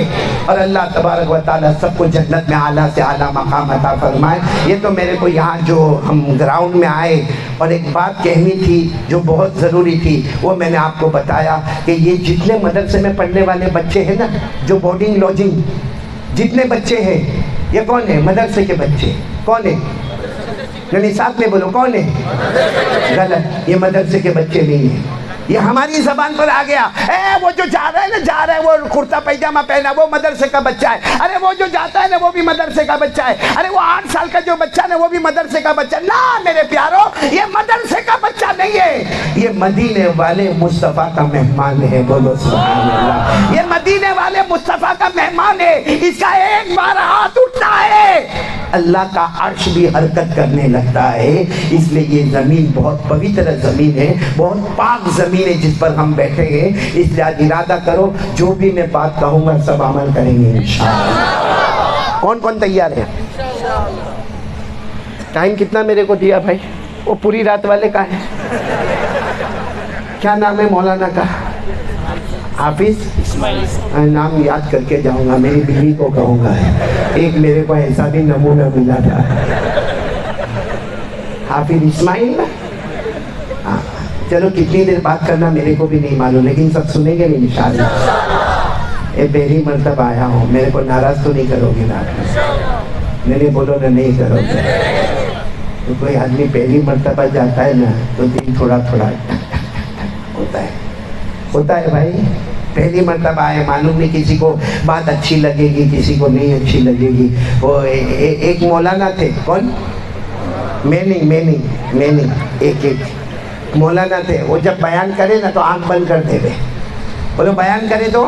اور اللہ تبارک و تعالی سب کو جنت میں اعلیٰ سے اعلیٰ مقام عطا فرمائے۔ یہ تو میرے کو یہاں جو ہم گراؤنڈ میں آئے اور ایک بات کہنی تھی جو بہت ضروری تھی، وہ میں نے آپ کو بتایا کہ یہ جتنے مدرسے میں پڑھنے والے بچے ہیں نا، جو بورڈنگ لوجنگ جتنے بچے ہیں، یہ کون ہے؟ مدرسے کے بچے۔ کون ہے؟ نہیں ساتھ میں بولو، کون ہے؟ غلط، یہ مدرسے کے بچے نہیں ہیں، یہ ہماری زبان پر آ گیا۔ وہ جو جا رہا ہے نا، جا رہا ہے، وہ کرتا پیجامہ پہنا، وہ مدرسے کا بچہ ہے۔ ارے وہ جو جاتا ہے نا، وہ بھی مدرسے کا بچہ ہے۔ ارے وہ 8 سال کا جو بچہ ہے وہ بھی مدرسے کا بچہ۔ نہ میرے پیارو، یہ مدرسے کا بچہ نہیں ہے، یہ مدینے والے مصطفیٰ کا مہمان ہے، بولو سبحان اللہ۔ یہ مدینے والے مصطفیٰ کا مہمان ہے، اس کا ایک بار ہاتھ اٹھتا ہے اللہ کا عرش بھی حرکت کرنے لگتا ہے۔ اس لیے یہ زمین بہت پوتر زمین ہے، بہت پاک زمین ہے جس پر ہم بیٹھے ہیں۔ اس لیے آج ارادہ کرو جو بھی میں بات کہوں گا سب عمل کریں گے انشاءاللہ۔ کون کون تیار ہے؟ ٹائم کتنا میرے کو دیا بھائی؟ وہ پوری رات والے کا ہے، کیا نام ہے مولانا کا؟ حافظ؟ نام یاد کر کے جاؤں گا، میری بیوی کو کہوں گا، ایک میرے کو ایسا بھی نمونہ ملا تھا، حافظ اسماعیل۔ ہاں چلو کتنی دیر بات کرنا میرے کو بھی نہیں معلوم، لیکن سب سنیں گے نہیں انشاءاللہ۔ اے پہلی مرتبہ آیا ہوں، میرے کو ناراض تو نہیں کرو گے رات میں؟ نہیں بولو نا، نہیں کرو گے۔ تو کوئی آدمی پہلی مرتبہ جاتا ہے نا تو دل تھوڑا تھوڑا ہوتا ہے بھائی، پہلی مرتبہ آئے، معلوم نہیں کسی کو بات اچھی لگے گی، کسی کو نہیں اچھی لگے گی۔ وہ ایک مولانا تھے، کون؟ میں نہیں، ایک مولانا تھے، وہ جب بیان کرے نا تو آنکھ بند کر دے، بولو بیان کرے تو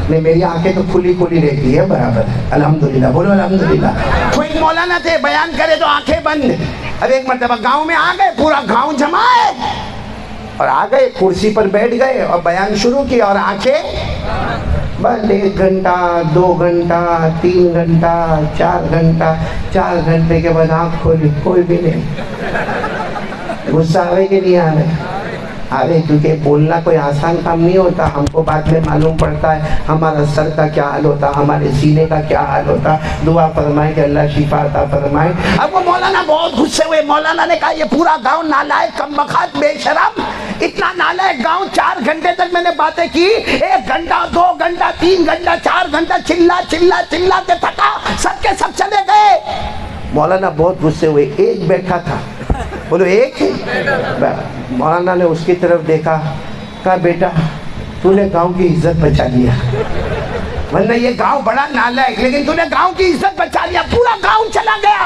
نہیں، میری آنکھیں تو کھلی رہتی ہے برابر، الحمدللہ، بولو الحمدللہ۔ وہ ایک مولانا تھے، بیان کرے تو آنکھیں بند۔ اب ایک مرتبہ گاؤں میں آ گئے، پورا گاؤں جمع ہے، اور آ گئے کرسی پر بیٹھ گئے اور بیان شروع کیا، اور آنکھیں بند۔ 1 گھنٹہ 2 گھنٹہ 3 گھنٹہ 4 گھنٹہ، 4 گھنٹے کے بعد آنکھ کھولی، کوئی بھی نہیں۔ غصہ آ رہے کہ نہیں آ رہے؟ آرے، کیونکہ بولنا کوئی آسان کام نہیں ہوتا، ہم کو بعد میں معلوم پڑتا ہے ہمارا سر کا کیا حال ہوتا، ہمارے سینے کا کیا حال ہوتا۔ دعا فرمائے کہ اللہ شفا عطا فرمائے۔ اب وہ مولانا بہت غصے ہوئے، مولانا نے کہا یہ پورا گاؤں نالائق، کمبخت، بے شرم، اتنا نالائق گاؤں، 4 گھنٹے تک میں نے باتیں کی، 1 گھنٹہ 2 گھنٹہ 3 گھنٹہ 4 گھنٹہ چلا کے تھکا، سب کے سب چلے گئے۔ مولانا بہت غصے ہوئے، ایک بیٹھا تھا، بولو ایک۔ مولانا نے اس کی طرف دیکھا، کہا بیٹا تو نے گاؤں کی عزت بچا لیا، ورنہ یہ گاؤں بڑا نالائق، لیکن تو نے گاؤں کی عزت بچا لیا، پورا گاؤں چلا گیا۔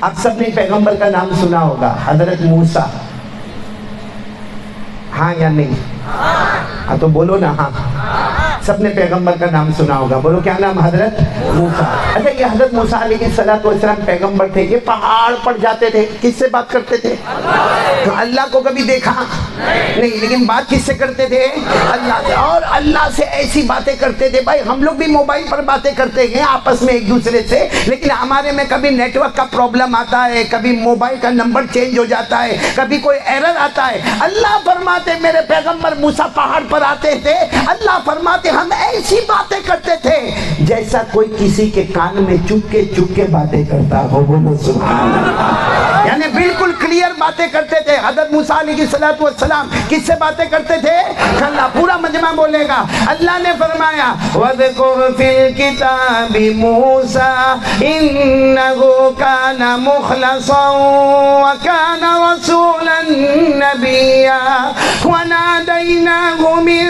آپ سب نے پیغمبر کا نام سنا ہوگا، حضرت موسیٰ، ہاں یا نہیں؟ ہاں تو بولو نا ہاں۔ سب نے پیغمبر کا نام سنا ہوگا، بولو کیا نام؟ حضرت موسیٰ۔ اچھا یہ حضرت موسیٰ علیہ السلام پیغمبر تھے، یہ پہاڑ پر جاتے تھے، کس سے بات کرتے تھے؟ تو اللہ کو کبھی دیکھا نہیں، لیکن بات کس سے کرتے تھے؟ اللہ سے۔ اور اللہ سے ایسی باتیں کرتے تھے، بھائی ہم لوگ بھی موبائل پر باتیں کرتے ہیں آپس میں ایک دوسرے سے، لیکن ہمارے میں کبھی نیٹ ورک کا پرابلم آتا ہے، کبھی موبائل کا نمبر چینج ہو جاتا ہے، کبھی کوئی ایرر آتا ہے۔ اللہ فرماتے میرے پیغمبر موسیٰ پہاڑ پر آتے تھے، اللہ فرماتے ہم ایسی باتیں کرتے تھے جیسا کوئی کسی کے کان میں چپ کے باتیں کرتا ہو، بولو سبحان اللہ۔ یعنی بالکل کلیئر باتیں کرتے تھے۔ حضرت موسیٰ علیہ السلام کس سے باتیں کرتے تھے؟ اللہ، پورا مجمع بولے گا۔ اللہ نے فرمایا وَذْكُرْ فِي الْكِتَابِ مُوسَىٰ إِنَّهُ كَانَ مُخْلَصًا وَكَانَ رَسُولًا نَبِيًّا وَنَادَيْنَاهُ مِن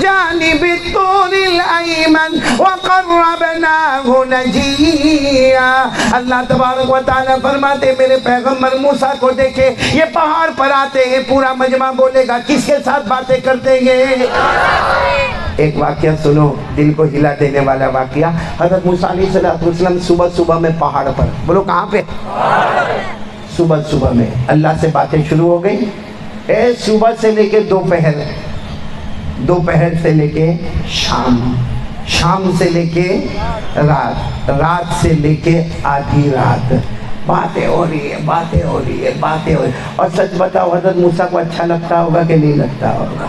جَانِبِ الطُّورِ الْأَيْمَنِ وَقَرَّبْنَاهُ نَجِيًّا۔ اللہ تبارک و تعالیٰ فرماتے میرے پیغمبر موسیٰ کو دیکھے، یہ پہاڑ پر آتے ہیں، پورا مجمع بولے گا کس کے ساتھ باتیں کرتے ہیں؟ ایک واقعہ سنو، دل کو ہلا دینے والا واقعہ۔ حضرت موسیٰ علیہ السلام صبح میں پہاڑ پر، بولو کہاں پہ؟ صبح میں اللہ سے باتیں شروع ہو گئی۔ صبح سے لے کے دوپہر سے لے کے شام سے لے کے رات سے لے کے آدھی رات باتیں ہو رہی ہے۔ اور سچ بتاؤ حضرت موسیٰ کو اچھا لگتا ہوگا کہ نہیں لگتا ہوگا؟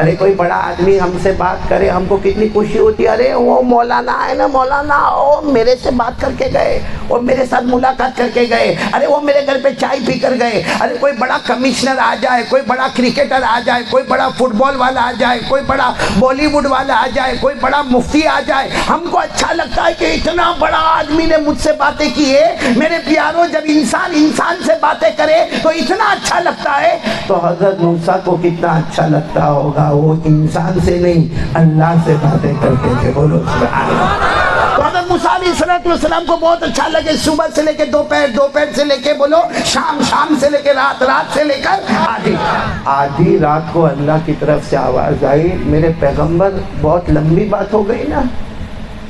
ارے کوئی بڑا آدمی ہم سے بات کرے، ہم کو کتنی خوشی ہوتی ہے، ارے وہ مولانا ہے نا، مولانا وہ میرے سے بات کر کے گئے، وہ میرے ساتھ ملاقات کر کے گئے، ارے وہ میرے گھر پہ چائے پی کر گئے۔ ارے کوئی بڑا کمشنر آ جائے، کوئی بڑا کرکٹر آ جائے، کوئی بڑا فٹ بال والا آ جائے، کوئی بڑا بالی ووڈ والا آ جائے، کوئی بڑا مفتی آ جائے، ہم کو اچھا لگتا ہے کہ اتنا بڑا آدمی نے مجھ سے باتیں کی ہے۔ میرے پیاروں، جب انسان سے باتیں کرے تو اتنا اچھا لگتا ہے، تو حضرت موسیٰ کو کتنا اچھا لگتا ہوگا، وہ انسان سے نہیں اللہ سے باتیں کرتے تھے، بولو سبحان اللہ۔ تو حضرت موسیٰ علیہ السلام کو بہت اچھا لگے، صبح سے لے کے دوپہر سے لے کے بولو شام سے لے کے رات سے لے کر آدھی رات کو اللہ کی طرف سے آواز آئی، میرے پیغمبر بہت لمبی بات ہو گئی نا،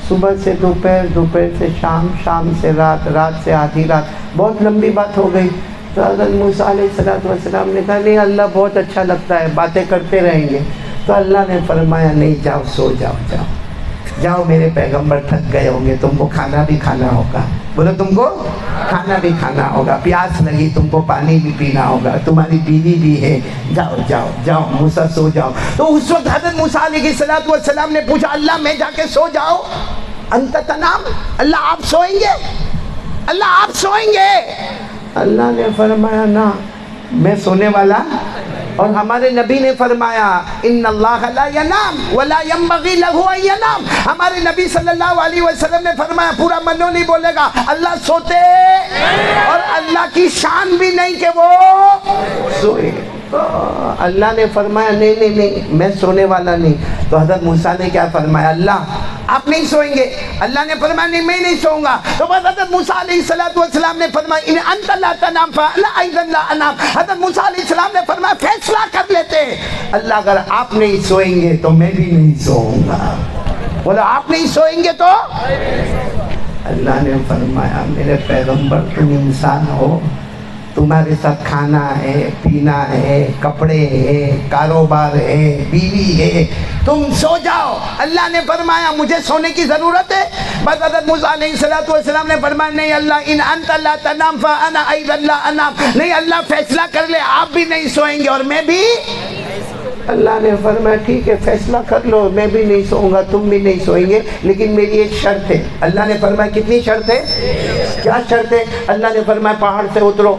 صبح سے دوپہر سے شام سے رات سے آدھی رات، بہت لمبی بات ہو گئی۔ تو حضرت موسیٰ علیہ السلام نے کہا نہیں، اللہ بہت اچھا لگتا ہے، باتیں کرتے رہیں گے۔ تو اللہ نے فرمایا نہیں، جاؤ سو جاؤ، میرے پیغمبر تھک گئے ہوں گے، تم کو کھانا بھی کھانا ہوگا، بولو تم کو کھانا بھی کھانا ہوگا، پیاس لگی تم کو پانی بھی پینا ہوگا، تمہاری بیوی بھی ہے، جاؤ موسیٰ سو جاؤ۔ تو اس وقت حضرت موسیٰ علیہ السلام نے پوچھا اللہ میں جا کے سو جاؤ؟ انت تنام، اللہ آپ سوئیں گے؟ اللہ آپ سوئیں گے؟ اللہ نے فرمایا نہ، میں سونے والا۔ اور ہمارے نبی نے فرمایا ان اللہ لا ینام ولا ينبغي له ان ینام، ہمارے نبی صلی اللہ علیہ وسلم نے فرمایا، پورا منو نہیں بولے گا اللہ سوتے، اور اللہ کی شان بھی نہیں کہ وہ سوئے۔ اللہ نے فرمایا نہیں، میں سونے والا نہیں۔ تو حضرت موسیٰ نے کیا فرمایا؟ اللہ آپ نہیں سوئیں گے؟ اللہ نے فرمایا نہیں، میں نہیں سوؤں گا۔ تو بس حضرت موسیٰ علیہ السلام نے فرمایا ان انت لا تنام فانا ایضا لا انام۔ حضرت موسیٰ علیہ السلام نے فرمایا فیصلہ کر لیتے، اللہ اگر آپ نہیں سوئیں گے تو میں بھی نہیں سوؤں گا، بولا آپ نہیں سوئیں گے تو؟ اللہ نے فرمایا میرے پیغمبر تم انسان ہو، تمہارے ساتھ کھانا ہے، پینا ہے، کپڑے ہے، کاروبار ہے، بیوی ہے، تم سو جاؤ۔ اللہ نے فرمایا مجھے سونے کی ضرورت ہے؟ بس حضرت موسیٰ علیہ السلام نے فرمایا نہیں اللہ ان انت لا تنام فانا ایضا لا انام، نہیں اللہ فیصلہ کر لے، آپ بھی نہیں سوئیں گے اور میں بھی۔ اللہ نے فرمایا ٹھیک ہے فیصلہ کر لو، میں بھی نہیں سوؤں گا، تم بھی نہیں سوئیں گے، لیکن میری ایک شرط ہے۔ اللہ نے فرمایا کتنی شرط ہے؟ کیا شرط ہے؟ اللہ نے فرمایا پہاڑ سے اترو،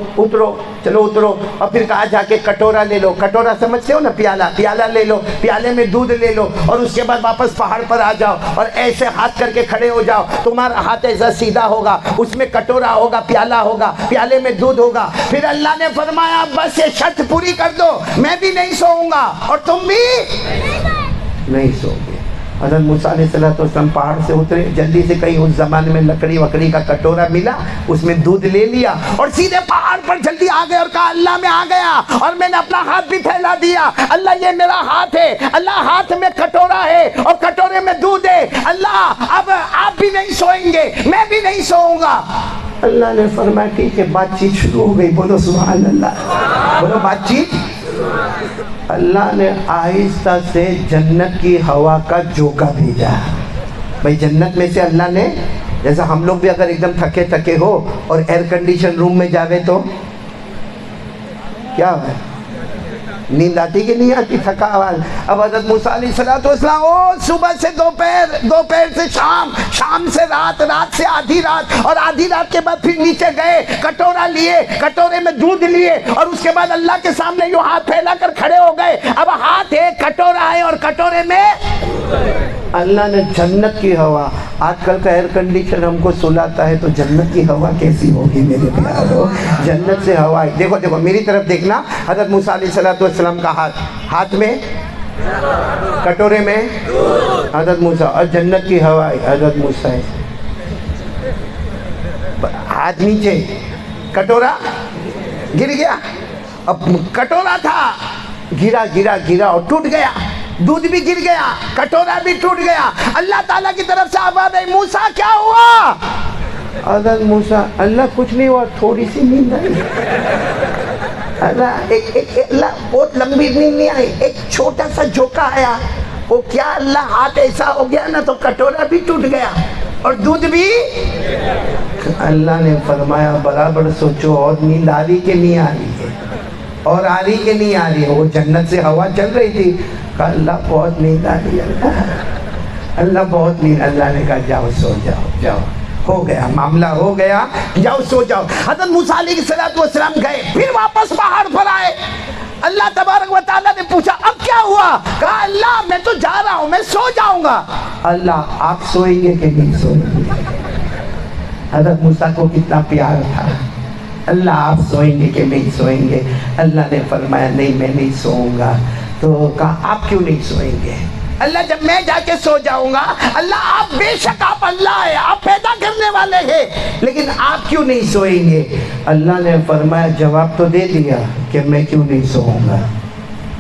چلو اترو، اور پھر کہا جا کے کٹورا لے لو، کٹورا سمجھتے ہو نا، پیالہ لے لو، پیالے میں دودھ لے لو، اور اس کے بعد واپس پہاڑ پر آ جاؤ اور ایسے ہاتھ کر کے کھڑے ہو جاؤ، تمہارا ہاتھ ایسا سیدھا ہوگا، اس میں کٹورا ہوگا، پیالہ ہوگا، پیالے میں دودھ ہوگا۔ پھر اللہ نے فرمایا بس یہ شرط پوری کر دو، میں بھی نہیں سوؤں گا اور تم بھی نہیں سو گے۔ حضرت موسیٰ علیہ السلام پہاڑ سے اترے, جلدی سے کہیں اس زمانے میں لکڑی وکڑی کا کٹورا ملا, اس میں دودھ لے لیا اور سیدھے پہاڑ پر جلدی آ گئے اور کہا اللہ میں آ گیا اور میں نے اپنا ہاتھ بھی پھیلا دیا, اللہ یہ میرا ہاتھ ہے, اللہ ہاتھ میں کٹورا ہے اور کٹورے میں دودھ ہے, اللہ اب آپ بھی نہیں سوئیں گے, میں بھی نہیں سوؤں گا. اللہ نے فرمایا ٹھیک ہے, بات چیت شروع ہو گئی, بولو سبحان اللہ, بولو بات چیت. اللہ نے آہستہ سے جنت کی ہوا کا جھونکا بھیجا. بھائی جنت میں سے اللہ نے, جیسا ہم لوگ بھی اگر ایک دم تھکے تھکے ہو اور ایئر کنڈیشن روم میں جاوے تو کیا ہے, نیند آتی کہ نہیں آتی, تھکا آواز. اب حضرت موسیٰ علیہ السلام صبح سے دوپہر سے شام, شام سے رات, رات سے آدھی رات, اور آدھی رات کے بعد پھر نیچے گئے, کٹورا لیے, کٹورے میں دودھ لیے اور اس کے بعد اللہ کے سامنے یوں ہاتھ پھیلا کر کھڑے ہو گئے. اب ہاتھ ہے, کٹورا ہے اور کٹورے میں اللہ نے جنت کی ہوا. آج کل کا ایئر کنڈیشن ہم کو سلاتا ہے تو جنت کی ہوا کیسی ہوگی میرے پیارو, جنت سے ہوا. دیکھو دیکھو میری طرف دیکھنا, حضرت موسیٰ علیہ السلام کا ہاتھ میں کٹورے میں حضرت موسیٰ, اور جنت کی ہوا حضرت موسیٰ, ہاتھ نیچے, کٹورا گر گیا. اب کٹورا تھا, گرا اور ٹوٹ گیا, دودھ بھی گر گیا, کٹورا بھی ٹوٹ گیا. اللہ تعالیٰ کی طرف سے آواز آئی, موسیٰ کیا ہوا؟ حضرت موسیٰ, اللہ کچھ نہیں ہوا, تھوڑی سی نیند آئی. اللہ بہت لمبی نیند نہیں آئی, ایک چھوٹا سا جھونکا آیا. وہ کیا اللہ, ہاتھ ایسا ہو گیا نا تو کٹورا بھی ٹوٹ گیا اور دودھ بھی. اللہ نے فرمایا برابر سوچو, اور نیند آ رہی کہ نہیں آ رہی ہے, اور آ رہی کہ نہیں آ رہی ہے. وہ جنت سے ہوا چل رہی تھی, کہا اللہ بہت نیند آ رہی ہے, اللہ بہت نیند. اللہ نے کہا جاؤ سو جاؤ, جاؤ, ہو گیا, معاملہ ہو گیا, جاؤ سو جاؤ. حضرت موسیٰ علیہ السلام گئے, پھر واپس پہاڑ پر آئے. اللہ تبارک و تعالیٰ نے پوچھا اب کیا ہوا؟ کہا اللہ میں تو جا رہا ہوں, میں سو جاؤں گا. اللہ آپ سوئیں گے کہ نہیں سوئیں گے؟ حضرت موسیٰ کو کتنا پیار تھا, اللہ آپ سوئیں گے کہ نہیں سوئیں گے؟ اللہ نے فرمایا نہیں میں نہیں سوؤں گا. تو کہا آپ کیوں نہیں سوئیں گے؟ اللہ جب میں جا کے سو جاؤں گا, اللہ آپ بے شک آپ اللہ ہے, آپ پیدا کرنے والے ہیں, لیکن آپ کیوں نہیں سوئیں گے؟ اللہ نے فرمایا جواب تو دے دیا کہ میں کیوں نہیں سوؤں گا,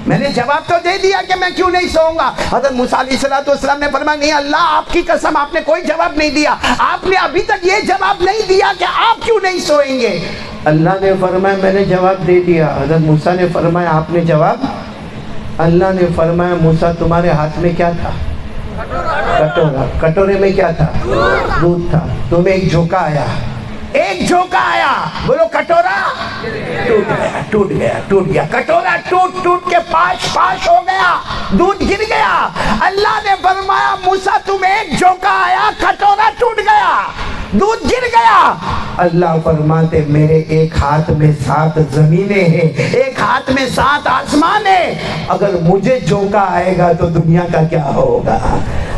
میں نے جواب تو دے دیا کہ میں کیوں نہیں سوؤں گا. حضرت موسیٰ علیہ السلام نے فرمایا نہیں اللہ آپ کی قسم آپ نے کوئی جواب نہیں دیا, آپ نے ابھی تک یہ جواب نہیں دیا کہ آپ کیوں نہیں سوئیں گے. اللہ نے فرمایا میں نے جواب دے دیا. حضرت موسیٰ نے فرمایا آپ نے جواب. اللہ نے فرمایا موسیٰ تمہارے ہاتھ میں کیا تھا؟ کٹورا. کٹورے میں کیا تھا؟ دودھ تھا. تمہیں ایک جھونکا آیا, ایک جھونکا آیا, بولو کٹورا ٹوٹ گیا. کٹورا ٹوٹ کے پاش ہو گیا, دودھ گر گیا. اللہ نے فرمایا موسیٰ تمہیں ایک جھونکا آیا, کٹورا ٹوٹ گیا, دودھ گر گیا. اللہ فرماتے میرے ایک ہاتھ میں 7 زمینیں ہیں, ایک ہاتھ میں 7 آسمان ہیں. اگر مجھے جھونکا آئے گا تو دنیا کا کیا ہوگا؟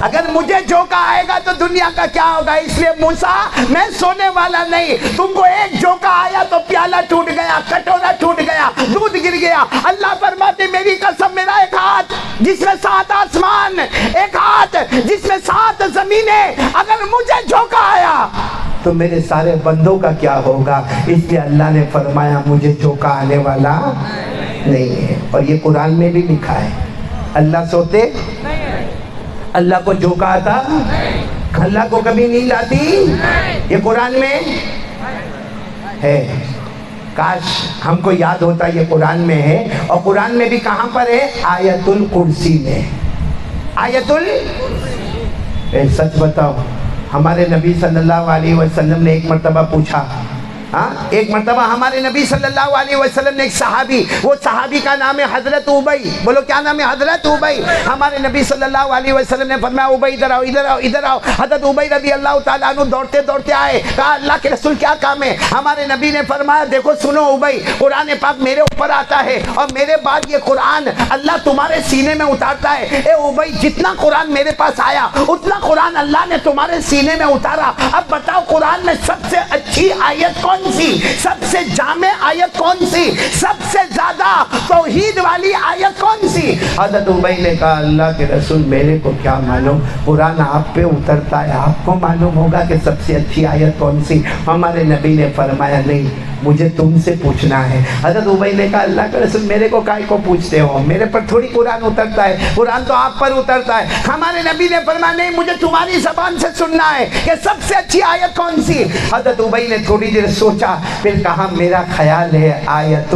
اگر مجھے جھونکا آئے گا تو دنیا کا کیا ہوگا؟ اس لیے موسیٰ میں سونے والا نہیں, تم کو ایک جھونکا آیا تو پیالہ ٹوٹ گیا, کٹورا ٹوٹ گیا, دودھ گر گیا. اللہ فرماتے میری قسم میرا ایک ہاتھ جس میں 7 آسمان, ایک ہاتھ جس میں 7 زمینیں, اگر مجھے جھونکا آیا تو میرے سارے بندوں کا کیا ہوگا؟ اس لیے اللہ نے فرمایا مجھے جھونکا آنے والا نہیں ہے. اور یہ قرآن میں بھی لکھا ہے, اللہ سوتے, اللہ کو جھونکا آتا, اللہ کو کبھی نیند آتی, یہ قرآن میں ہے. کاش ہم کو یاد ہوتا یہ قرآن میں ہے. اور قرآن میں بھی کہاں پر ہے؟ آیت الکرسی میں. آیت سچ بتاؤ ہمارے نبی صلی اللہ علیہ وسلم نے ایک مرتبہ پوچھا, ایک مرتبہ ہمارے نبی صلی اللہ علیہ وسلم نے ایک صحابی, وہ صحابی کا نام ہے حضرت ابی, بولو کیا نام ہے؟ حضرت ابی. ہمارے نبی صلی اللہ علیہ وسلم نے فرمایا ابی ادھر آؤ, ادھر آؤ, ادھر آؤ. حضرت ابی رضی اللہ تعالیٰ عنہ دوڑتے دوڑتے آئے, کہا اللہ کے رسول کیا کام ہے؟ ہمارے نبی نے فرمایا دیکھو سنو ابی, قرآن پاک میرے اوپر آتا ہے اور میرے بعد یہ قرآن اللہ تمہارے سینے میں اتارتا ہے. اے ابی جتنا قرآن میرے پاس آیا اتنا قرآن اللہ نے تمہارے سینے میں اتارا. اب بتاؤ قرآن میں سب سے اچھی آیت کون کون سی؟ سب سے جامع آیت کون سی؟ سب سے زیادہ توحید والی آیت کون سی؟ حضرت ابی نے کہا اللہ کے رسول میرے کو کیا معلوم، قرآن آپ پہ اترتا ہے، آپ کو معلوم ہوگا کہ سب سے اچھی آیت کون سی؟ ہمارے نبی نے فرمایا نہیں، مجھے تم سے پوچھنا ہے۔ حضرت ابی نے کہا اللہ کے رسول میرے کو کائے کو پوچھتے ہو، میرے پر تھوڑی قرآن اترتا ہے، قرآن تو آپ پر اترتا ہے۔ ہمارے نبی نے فرمایا نہیں، مجھے تمہاری زبان سے سننا ہے کہ سب سے اچھی آیت کون سی؟ حضرت ابی نے تھوڑی دیر سوچا، پھر کہا میرا خیال ہے آیت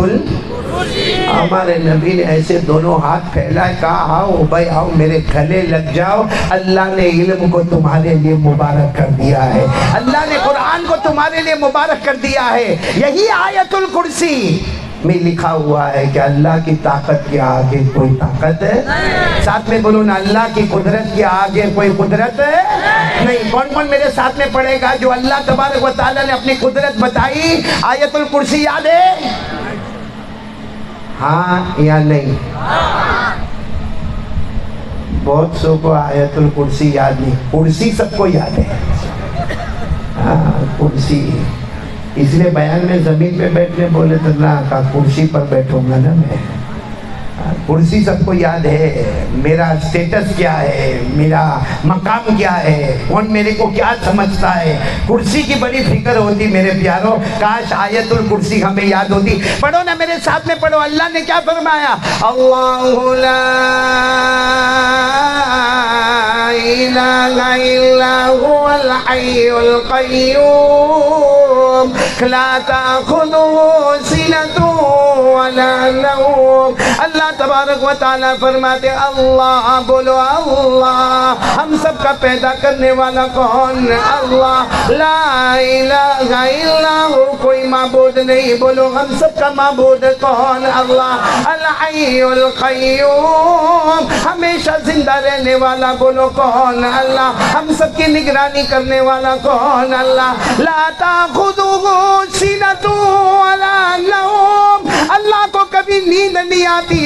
ہمارے نبی نے ایسے دونوں ہاتھ پھیلائے، کہا آؤ ابی آؤ میرے گلے لگ جاؤ، اللہ نے علم کو تمہارے لیے مبارک کر دیا ہے، اللہ نے قرآن کو تمہارے لیے مبارک کر دیا ہے۔ یہی آیت الکرسی میں لکھا ہوا ہے کہ اللہ کی طاقت کے آگے کوئی طاقت ہے، ساتھ میں بولو نا، اللہ کی قدرت کے آگے کوئی قدرت ہے نہیں۔ کون کون میرے ساتھ میں پڑھے گا جو اللہ تبارک و تعالیٰ نے اپنی قدرت بتائی؟ آیت الکرسی یاد ہے؟ ہاں یا نہیں؟ بہت سو کو آیت الکرسی یاد نہیں، کرسی سب کو یاد ہے، ہاں کرسی، اس لیے بیان میں زمین پہ بیٹھنے بولے تو نہ کہا کرسی پر بیٹھوں گا نا میں۔ کرسی سب کو یاد ہے، میرا سٹیٹس کیا ہے، میرا مقام کیا ہے، کون میرے کو کیا سمجھتا ہے، کرسی کی بڑی فکر ہوتی میرے پیاروں۔ کاش آیت الکرسی ہمیں یاد ہوتی۔ پڑھو نا میرے ساتھ میں پڑھو، اللہ نے کیا فرمایا؟ اللہ لا الہ الا هو الحی القیوم لا تأخذه سنة ولا نوم۔ اللہ تبارک و تعالیٰ فرماتے اللہ، بولو اللہ، ہم سب کا پیدا کرنے والا کون؟ اللہ، لا الہ الا ہو، کوئی معبود نہیں، بولو ہم سب کا معبود کون؟ اللہ، الحی القیوم، ہمیشہ زندہ رہنے والا، بولو کون؟ اللہ، ہم سب کی نگرانی کرنے والا کون؟ اللہ، لا تأخذہ سنۃ ولا نوم، اللہ کو کبھی نیند نہیں آتی،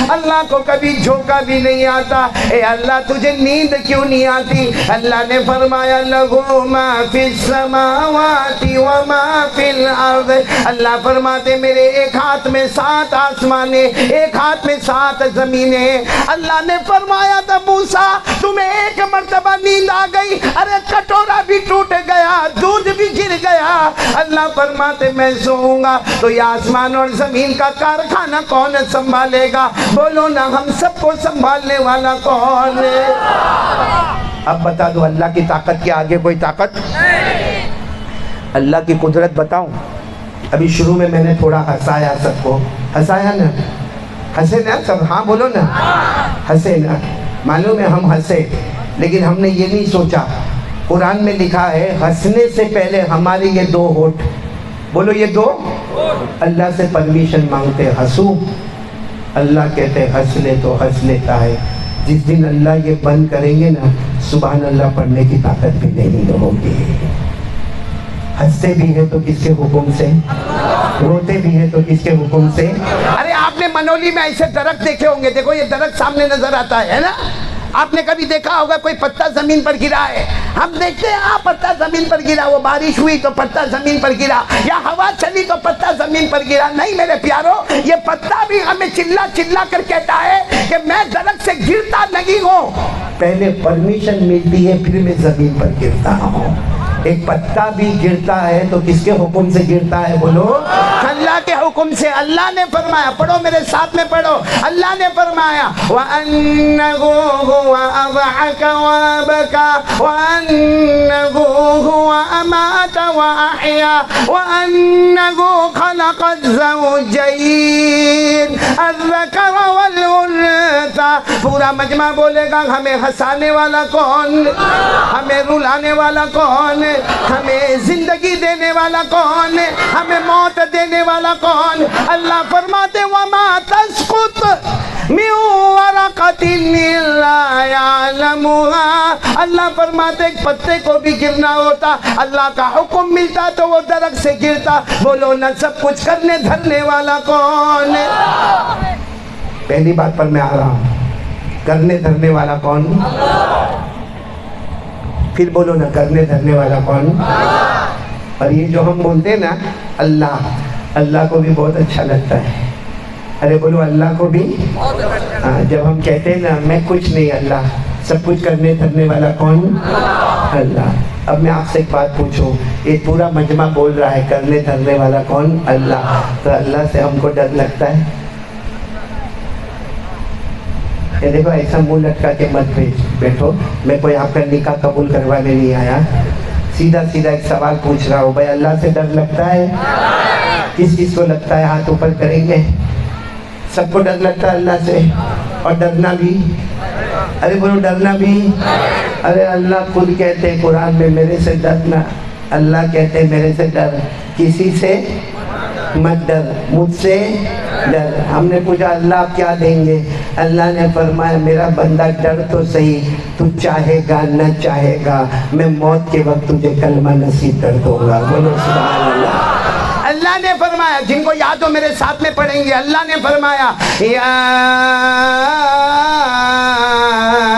اللہ کو کبھی جھونکا بھی نہیں آتا۔ اے اللہ تجھے نیند کیوں نہیں آتی؟ اللہ نے فرمایا لہو ما فی السماوات وما فی الارض، اللہ فرماتے میرے ایک ہاتھ میں 7 آسمانیں، ایک ہاتھ میں 7 زمینیں۔ اللہ نے فرمایا تھا موسیٰ تمہیں ایک مرتبہ نیند آ گئی، ارے کٹورا بھی ٹوٹ گیا، دودھ بھی گر گیا، اللہ فرماتے میں سوؤں گا تو یہ آسمان اور زمین کا کارخانہ کون سنبھالے گا؟ بولو نا، ہم سب کو سنبھالنے والا کون ہے؟ اب بتا دو اللہ کی طاقت کے آگے کوئی طاقت؟ اللہ کی قدرت بتاؤں؟ ابھی شروع میں نے تھوڑا ہنسایا، سب کو ہنسایا نا؟ ہنسے نا سب؟ ہاں بولو نا، ہنسے نا؟ معلوم ہے ہم ہنسے، لیکن ہم نے یہ نہیں سوچا، قرآن میں لکھا ہے ہنسنے سے پہلے ہمارے یہ 2 ہونٹ، بولو یہ 2، اللہ سے پرمیشن مانگتے ہنسو، اللہ کہتے ہنس لے تو ہنس لیتا ہے۔ جس دن اللہ یہ بند کریں گے نا، سبحان اللہ پڑھنے کی طاقت بھی نہیں ہوگی۔ ہنستے بھی ہے تو کس کے حکم سے، روتے بھی ہے تو کس کے حکم سے۔ ارے آپ نے منولی میں ایسے درخت دیکھے ہوں گے، دیکھو یہ درخت سامنے نظر آتا ہے نا، آپ نے کبھی دیکھا ہوگا کوئی پتا زمین پر گرا ہے، ہم دیکھتے ہیں ہاں پتا زمین پر گرا، وہ بارش ہوئی تو پتا زمین پر گرا، یا ہوا چلی تو پتا زمین پر گرا۔ نہیں میرے پیارو، یہ پتا بھی ہمیں چلا چلا کر کہتا ہے کہ میں درخت سے گرتا نہیں ہوں، پہلے پرمیشن ملتی ہے پھر میں زمین پر گرتا ہوں۔ ایک پتا بھی گرتا ہے تو کس کے حکم سے گرتا ہے؟ بولو اللہ کے حکم سے۔ اللہ نے فرمایا، پڑھو میرے ساتھ میں پڑھو، اللہ نے فرمایا وَأَنَّهُ هُوَ أَضْحَكَ وَأَبْكَى وَأَنَّهُ هُوَ أَمَاتَ وَأَحْيَا وَأَنَّهُ خَلَقَ الزَّوْجَيْنِ الذَّكَرَ وَالْأُنثَى۔ پورا مجمع بولے گا ہمیں ہنسانے والا کون، ہمیں رلانے والا کون، ہمیں زندگی دینے والا کون، ہمیں موت دینے والا کون؟ اللہ فرماتے وَمَا تَسْقُطْ مِنْ وَرَقَةٍ إِلَّا يَعْلَمُهَا، اللہ فرماتے ایک پتے کو بھی گرنا ہوتا، اللہ کا حکم ملتا تو وہ درخت سے گرتا۔ بولو نہ سب کچھ کرنے دھرنے والا کون؟ پہلی بات پر میں آ رہا ہوں، کرنے دھرنے والا کون؟ پھر بولو نا، کرنے دھرنے والا کون؟ اور یہ جو ہم بولتے ہیں نا اللہ، اللہ کو بھی بہت اچھا لگتا ہے. ارے بولو اللہ کو بھی. جب ہم کہتے ہیں نا میں کچھ نہیں اللہ، سب کچھ کرنے دھرنے والا کون؟ اللہ. اب میں آپ سے ایک بات پوچھوں، یہ پورا مجمع بول رہا ہے کرنے دھرنے والا کون؟ اللہ. تو اللہ سے ہم کو ڈر لگتا ہے؟ یہ دیکھو ایسا منہ لٹکا کے مت بیٹھو. میں کوئی آپ کا نکاح قبول کروانے نہیں آیا، سیدھا سیدھا ایک سوال پوچھ رہا ہوں. بھائی اللہ سے ڈر لگتا ہے؟ کس چیز کو لگتا ہے؟ ہاتھ اوپر کریں گے. سب کو ڈر لگتا ہے اللہ سے. اور ڈرنا بھی. ارے بولو ڈرنا بھی. ارے اللہ خود کہتے ہیں قرآن میں میرے سے ڈرنا. اللہ کہتے ہیں میرے سے ڈر، کسی سے مت ڈر، مجھ سے ڈر. ہم نے پوچھا اللہ آپ کیا دیں گے؟ اللہ نے فرمایا میرا بندہ ڈر تو صحیح، تو چاہے گا نہ چاہے گا میں موت کے وقت تجھے کلمہ نصیب کر دوں گا. بولو سبحان اللہ. اللہ نے فرمایا، جن کو یاد ہو میرے ساتھ میں پڑھیں گے، اللہ نے فرمایا یا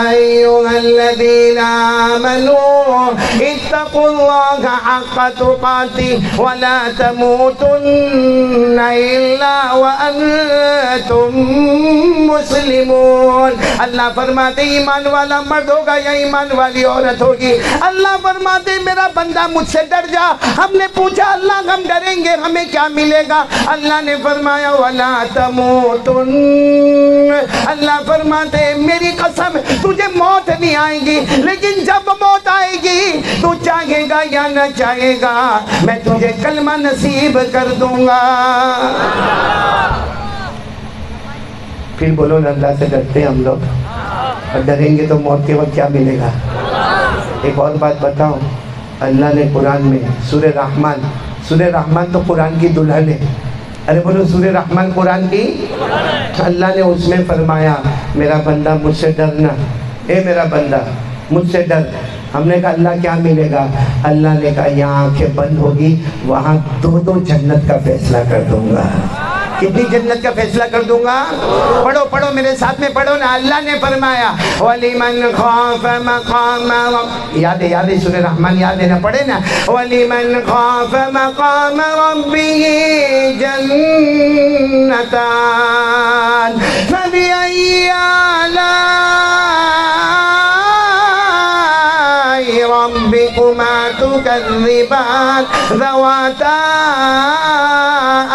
ایھا الذین آمنوا اتقوا اللہ حق تقاتہ ولا تموتن الا وانتم مسلمون. اللہ فرماتے ایمان والا مرد ہوگا یا ایمان والی عورت ہوگی. اللہ فرماتے میرا بندہ مجھ سے ڈر جا. ہم نے پوچھا اللہ ہم ڈریں گے ہمیں کیا ملے گا؟ اللہ نے فرمایا ولا تموتن. اللہ فرماتے میری قسم تجھے موت نہیں آئے گی، لیکن جب موت آئے گی تو چاہے گا یا نہ چاہے گا میں تجھے کلمہ نصیب کر دوں گا. پھر بولو اللہ سے ڈرتے ہم لوگ، اور ڈریں گے تو موت کے وقت کیا ملے گا؟ ایک اور بات بتاؤ، اللہ نے قرآن میں سورہ رحمان تو قرآن کی دلہن ہے. ارے بولو سورہ رحمان قرآن کی. اللہ نے اس میں فرمایا میرا بندہ مجھ سے ڈرنا، اے میرا بندہ مجھ سے ڈر. ہم نے کہا اللہ کیا ملے گا؟ اللہ نے کہا یہاں آنکھیں بند ہوگی وہاں دو جنت کا فیصلہ کر دوں گا. کتنی جنت کا فیصلہ کر دوں گا؟ پڑھو میرے ساتھ میں پڑھو نا. اللہ نے فرمایا وَلِمَنْ خَافَ مَقَامَ یاد ہے سورہ رحمان یاد ہے نا؟ پڑھے نا وَلِمَنْ خَافَ مَقَامَ رَبِّهِ جَنَّتَانِ فَبِأَيِّ ربكما تكذبان ذواتا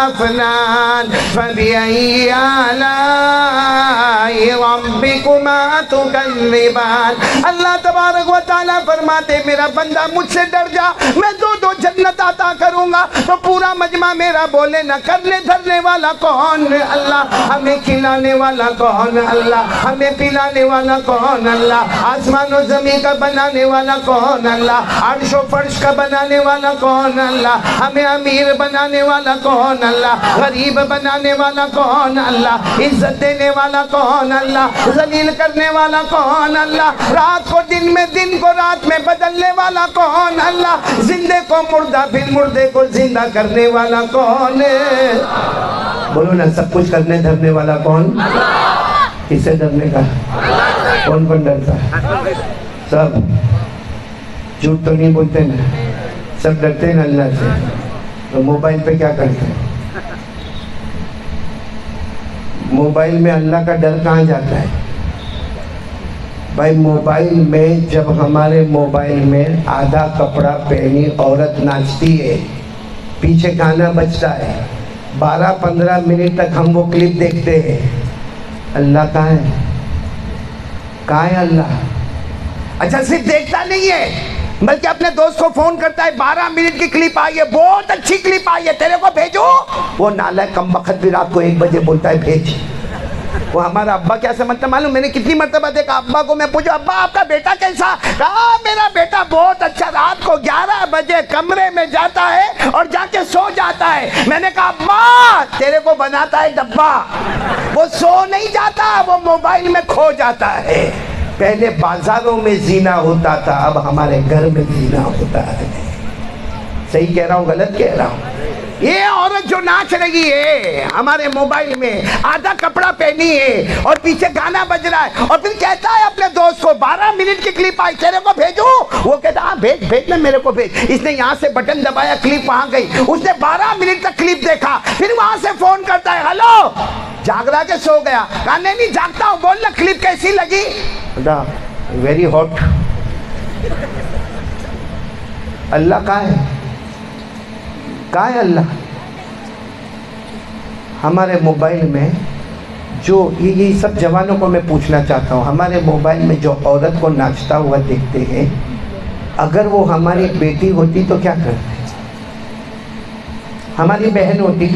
أفنان فبأي آلاء ربكما تكذبان. اللہ تبارک و تعالیٰ فرماتے میرا بندہ مجھ سے ڈر جا، میں دو جنت عطا کروں گا. تو پورا مجمع میرا بولے نہ کرنے دھرنے والا کون؟ اللہ. ہمیں کھلانے والا کون؟ اللہ. ہمیں پلانے والا کون؟ اللہ. آسمان و زمین کا بنانے والا کون؟ اللہ. عرش و فرش کا بنانے والا کون؟ اللہ. ہمیں امیر بنانے والا کون؟ اللہ. غریب بنانے والا کون؟ اللہ. عزت دینے والا کون؟ اللہ. ذلیل کرنے والا کون؟ اللہ. رات کو دن میں دن کو رات میں بدلنے والا کون؟ اللہ. زندے کو مردہ پھر مردے کو زندہ کرنے والا کون؟ بولو نا سب کچھ کرنے دھرنے والا کون؟ کس سے ڈرنے کا؟ کون ڈرتا ہے؟ سب. جھوٹ تو نہیں بولتے نا، سب ڈرتے ہیں اللہ سے. تو موبائل پہ کیا کرتے ہیں؟ موبائل میں اللہ کا ڈر کہاں جاتا ہے؟ بھائی موبائل میں جب ہمارے موبائل میں آدھا کپڑا پہنی عورت ناچتی ہے، پیچھے گانا بجتا ہے، 12-15 منٹ تک ہم وہ کلپ دیکھتے ہیں، اللہ کہاں ہے؟ کہاں ہے اللہ؟ اچھا صرف دیکھتا نہیں ہے بلکہ اپنے دوست کو فون کرتا ہے 12 منٹ کی کلپ آئی ہے، بہت اچھی کلپ آئی ہے، تیرے کو بھیجو. وہ نالائق کم وقت بھی رات کو 1 بجے بولتا ہے بھیج. وہ ہمارا ابا کیا سمجھتا معلوم؟ میں نے کتنی مرتبہ دیکھا ابا کو، میں پوچھا ابا آپ کا بیٹا کیسا؟ کہا میرا بیٹا بہت اچھا، رات کو 11 بجے کمرے میں جاتا ہے اور جا کے سو جاتا ہے. میں نے کہا ابا تیرے کو بناتا ہے ڈبہ، وہ سو نہیں جاتا، وہ موبائل میں کھو جاتا ہے. پہلے بازاروں میں زینا ہوتا تھا، اب ہمارے گھر میں زینا ہوتا ہے. صحیح کہہ رہا ہوں غلط کہہ رہا ہوں؟ یہ عورت جو ناچ رہی ہے ہمارے موبائل میں، آدھا کپڑا پہنی ہے اور پیچھے گانا بج رہا ہے، اور پھر کہتا ہے اپنے دوست کو 12 منٹ کی کلپ آئی، تیرے کو بھیجوں؟ وہ کہتا ہاں بھیج بھیج میں میرے کو بھیج۔ اس نے یہاں سے بٹن دبایا، کلپ وہاں گئی، اس نے 12 منٹ تک کلپ دیکھا، پھر وہاں سے فون کرتا ہے، ہلو جاگ رہا کہ سو گیا؟ کہا نہیں جاگتا ہوں، بول نا کلپ کیسی لگی؟ Very hot. اللہ کہاں ہے؟ کہاں ہے اللہ؟ ہمارے موبائل میں جو یہ سب جوانوں کو میں پوچھنا چاہتا ہوں، ہمارے موبائل میں جو عورت کو ناچتا ہوا دیکھتے ہیں، اگر وہ ہماری بیٹی ہوتی تو کیا کرتے؟ ہماری بہن ہوتی،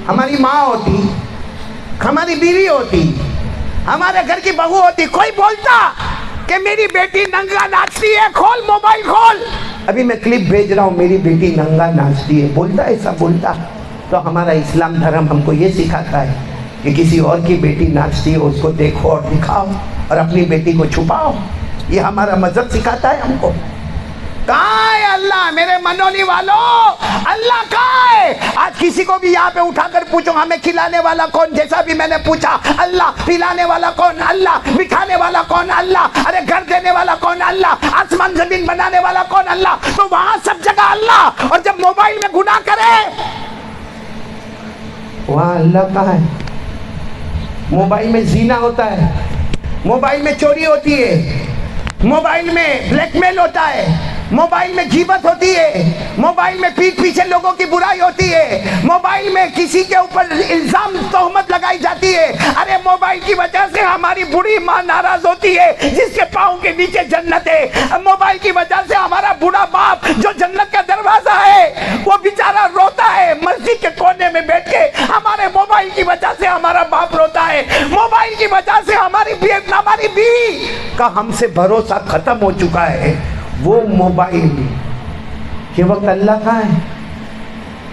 ہماری ماں ہوتی، ہماری بیوی ہوتی، ہمارے گھر کی بہو ہوتی، کوئی بولتا کہ میری بیٹی ننگا ناچتی ہے، کھول موبائل کھول؟ ابھی میں کلپ بھیج رہا ہوں، میری بیٹی ننگا ناچتی ہے، بولتا ایسا بولتا؟ تو ہمارا اسلام دھرم ہم کو یہ سکھاتا ہے کہ کسی اور کی بیٹی ناچتی ہے اس کو دیکھو اور دکھاؤ اور اپنی بیٹی کو چھپاؤ، یہ ہمارا مذہب سکھاتا ہے ہم کو۔ کہاں ہے اللہ میرے منونی والوں؟ اللہ کہاں ہے؟ آج کسی کو بھی یہاں پہ اٹھا کر پوچھو ہمیں کھلانے والا کون، جیسا بھی میں نے پوچھا اللہ، پلانے والا کون اللہ، بٹھانے والا کون اللہ، ارے گھر دینے والا کون اللہ، آسمان زمین بنانے والا کون اللہ، تو وہاں سب جگہ اللہ، اور جب موبائل میں گناہ کرے وہاں اللہ کہاں ہے؟ موبائل میں زنا ہوتا ہے، موبائل میں چوری ہوتی ہے، موبائل میں بلیک میل ہوتا ہے، موبائل میں غیبت ہوتی ہے، موبائل میں پیٹھ پیچھے لوگوں کی برائی ہوتی ہے، موبائل میں کسی کے اوپر الزام تہمت لگائی جاتی ہے۔ ارے موبائل کی وجہ سے ہماری بوڑھی ماں ناراض ہوتی ہے جس کے پاؤں کے نیچے جنت ہے، موبائل کی وجہ سے ہمارا بوڑھا باپ جو جنت کا دروازہ ہے وہ بیچارہ روتا ہے مسجد کے کونے میں بیٹھ کے، ہمارے موبائل کی وجہ سے ہمارا باپ روتا ہے، موبائل کی وجہ سے ہماری بیوی کا ہم سے بھروسہ ختم ہو چکا ہے۔ وہ موبائل کے وقت اللہ کہاں ہے؟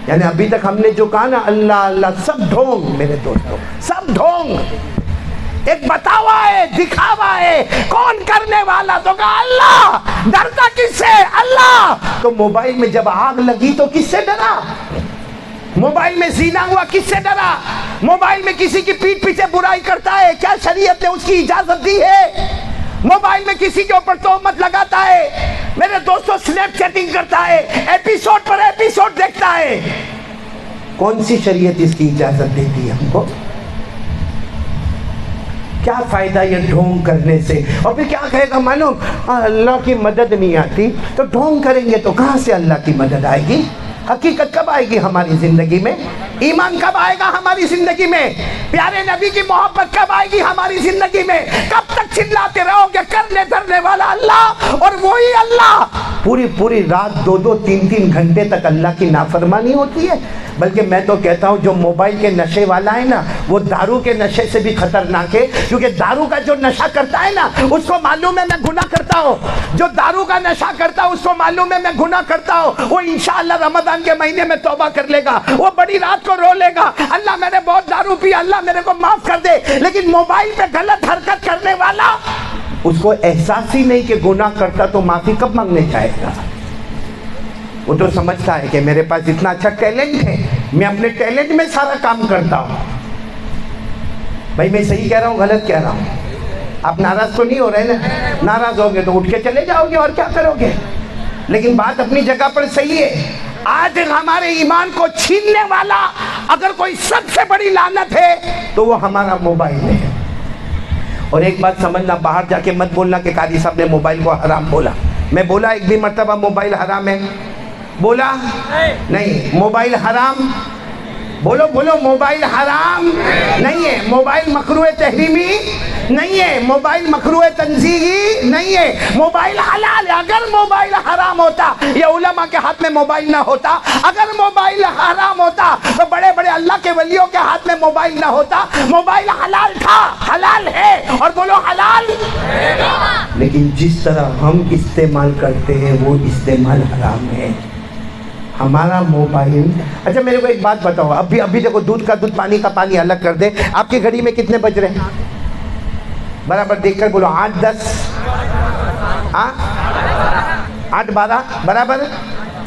یعنی ابھی تک ہم نے جو کہا نا اللہ اللہ، سب ڈھونگ میرے دوستوں، سب ڈھونگ، ایک بتاوا ہے، دکھاوا ہے، کون کرنے والا؟ تو کہا اللہ۔ ڈرتا کس سے؟ اللہ۔ تو موبائل میں جب آگ لگی تو کس سے ڈرا؟ موبائل میں زنا ہوا کس سے ڈرا؟ موبائل میں کسی کی پیٹھ پیچھے برائی کرتا ہے، کیا شریعت نے اس کی اجازت دی ہے؟ موبائل میں کسی کے اوپر تہمت لگاتا ہے، میرے دوستوں سنیپ چیٹنگ کرتا ہے، ایپیسوڈ پر ایپیسوڈ دیکھتا ہے، کون سی شریعت اس کی اجازت دیتی ہے ہم کو؟ کیا فائدہ یہ ڈھونگ کرنے سے؟ اور پھر کیا کہے گا معلوم؟ اللہ کی مدد نہیں آتی، تو ڈھونگ کریں گے تو کہاں سے اللہ کی مدد آئے گی؟ حقیقت کب آئے گی ہماری زندگی میں؟ ایمان کب آئے گا ہماری زندگی میں؟ پیارے نبی کی محبت کب آئے گی ہماری زندگی میں؟ کب تک چلاتے رہو گے کرنے دھرنے والا اللہ اور وہی اللہ؟ پوری رات 2-3 گھنٹے تک اللہ کی نافرمانی ہوتی ہے۔ بلکہ میں تو کہتا ہوں جو موبائل کے نشے والا ہے نا، وہ دارو کے نشے سے بھی خطرناک ہے، کیونکہ دارو کا جو نشہ کرتا ہے نا اس کو معلوم ہے میں گناہ کرتا ہوں، جو دارو کا نشہ کرتا ہے اس کو معلوم ہے میں گناہ کرتا ہوں، وہ انشاءاللہ رمضان کے مہینے میں توبہ کر لے گا، وہ بڑی رات کو رو لے گا، اللہ میں نے بہت دارو پی، اللہ میرے کو معاف کر دے۔ لیکن موبائل پہ غلط حرکت کرنے والا، اس کو احساس ہی نہیں کہ گناہ کرتا تو معافی کب مانگنے جائے گا؟ وہ تو سمجھتا ہے کہ میرے پاس اتنا اچھا ٹیلنٹ ہے، میں اپنے ٹیلنٹ میں سارا کام کرتا ہوں۔ بھائی میں صحیح کہہ رہا ہوں غلط کہہ رہا ہوں؟ آپ ناراض تو نہیں ہو رہے نا؟ ناراض ہوگے تو اٹھ کے چلے جاؤ گے اور کیا کرو گے، لیکن بات اپنی جگہ پر صحیح ہے۔ آج ہمارے ایمان کو چھیننے والا اگر کوئی سب سے بڑی لعنت ہے تو وہ ہمارا موبائل ہے۔ اور ایک بات سمجھنا، باہر جا کے مت بولنا کہ قاضی صاحب نے موبائل کو حرام بولا۔ میں بولا ایک بھی مرتبہ موبائل حرام ہے؟ بولا نہیں۔ موبائل حرام بولو بولو، موبائل حرام نہیں ہے، موبائل مکروہ تحریمی نہیں ہے، موبائل مکروہ تنزیہی نہیں ہے، موبائل حلال ہے۔ اگر موبائل حرام ہوتا یا علماء کے ہاتھ میں موبائل نہ ہوتا، اگر موبائل حرام ہوتا تو بڑے بڑے اللہ کے ولیوں کے ہاتھ میں موبائل نہ ہوتا۔ موبائل حلال تھا، حلال ہے، اور بولو حلال۔ لیکن جس طرح ہم استعمال کرتے ہیں وہ استعمال حرام ہے۔ ہمارا موبائل، اچھا میرے کو ایک بات بتاؤ، ابھی دیکھو دودھ کا دودھ، پانی کا پانی الگ کر دے، آپ کی گھڑی میں کتنے بج رہے ہیں؟ برابر دیکھ کر بولو، 8:10، 8:12 برابر؟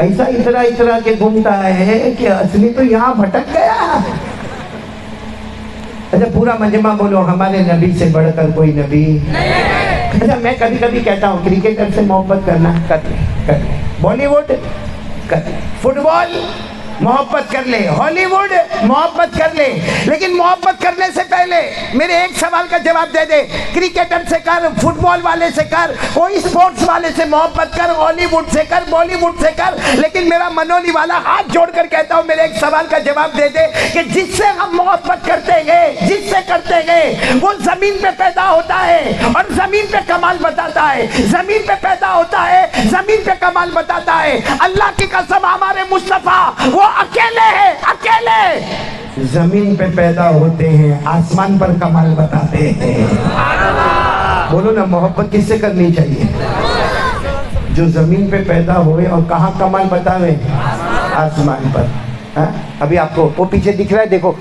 ایسا اترا اترا کے گھومتا ہے کہ اصلی تو یہاں بھٹک گیا. اچھا پورا مجمع بولو ہمارے نبی سے بڑھ کر کوئی نبی. اچھا میں کبھی کبھی کہتا ہوں کرکٹر سے محبت کرنا کر لے, بالی ووڈ کر لے, فٹ بال محبت کر لے, ہالی ووڈ محبت کر لے, لیکن محبت کرنے سے پہلے میرے ایک سوال کا جواب دے دے. کرکٹر سے کر, فٹ بال والے سے کر, کوئی اسپورٹس والے سے محبت کر, ہالی ووڈ سے کر, بالی ووڈ سے کر, لیکن میرا منولی والا ہاتھ جوڑ کر کہتا ہوں میرے ایک سوال کا جواب دے دے کہ جس سے ہم محبت کرتے گئے, جس سے کرتے گئے, وہ زمین پہ پیدا ہوتا ہے اور زمین پہ کمال بتاتا ہے, زمین پہ پیدا ہوتا ہے, زمین پہ کمال بتاتا ہے. اللہ کی قسم ہمارے مصطفیٰ وہ اکیلے ہیں, اکیلے زمین پہ پیدا ہوتے ہیں, آسمان پر کمال بتاتے ہیں. بولو نا محبت کس سے کرنی چاہیے؟ جو زمین پہ پیدا ہوئے اور کہاں کمال بتاوے, آسمان پر. ابھی آپ کو وہ پیچھے دکھ رہا ہے, دیکھو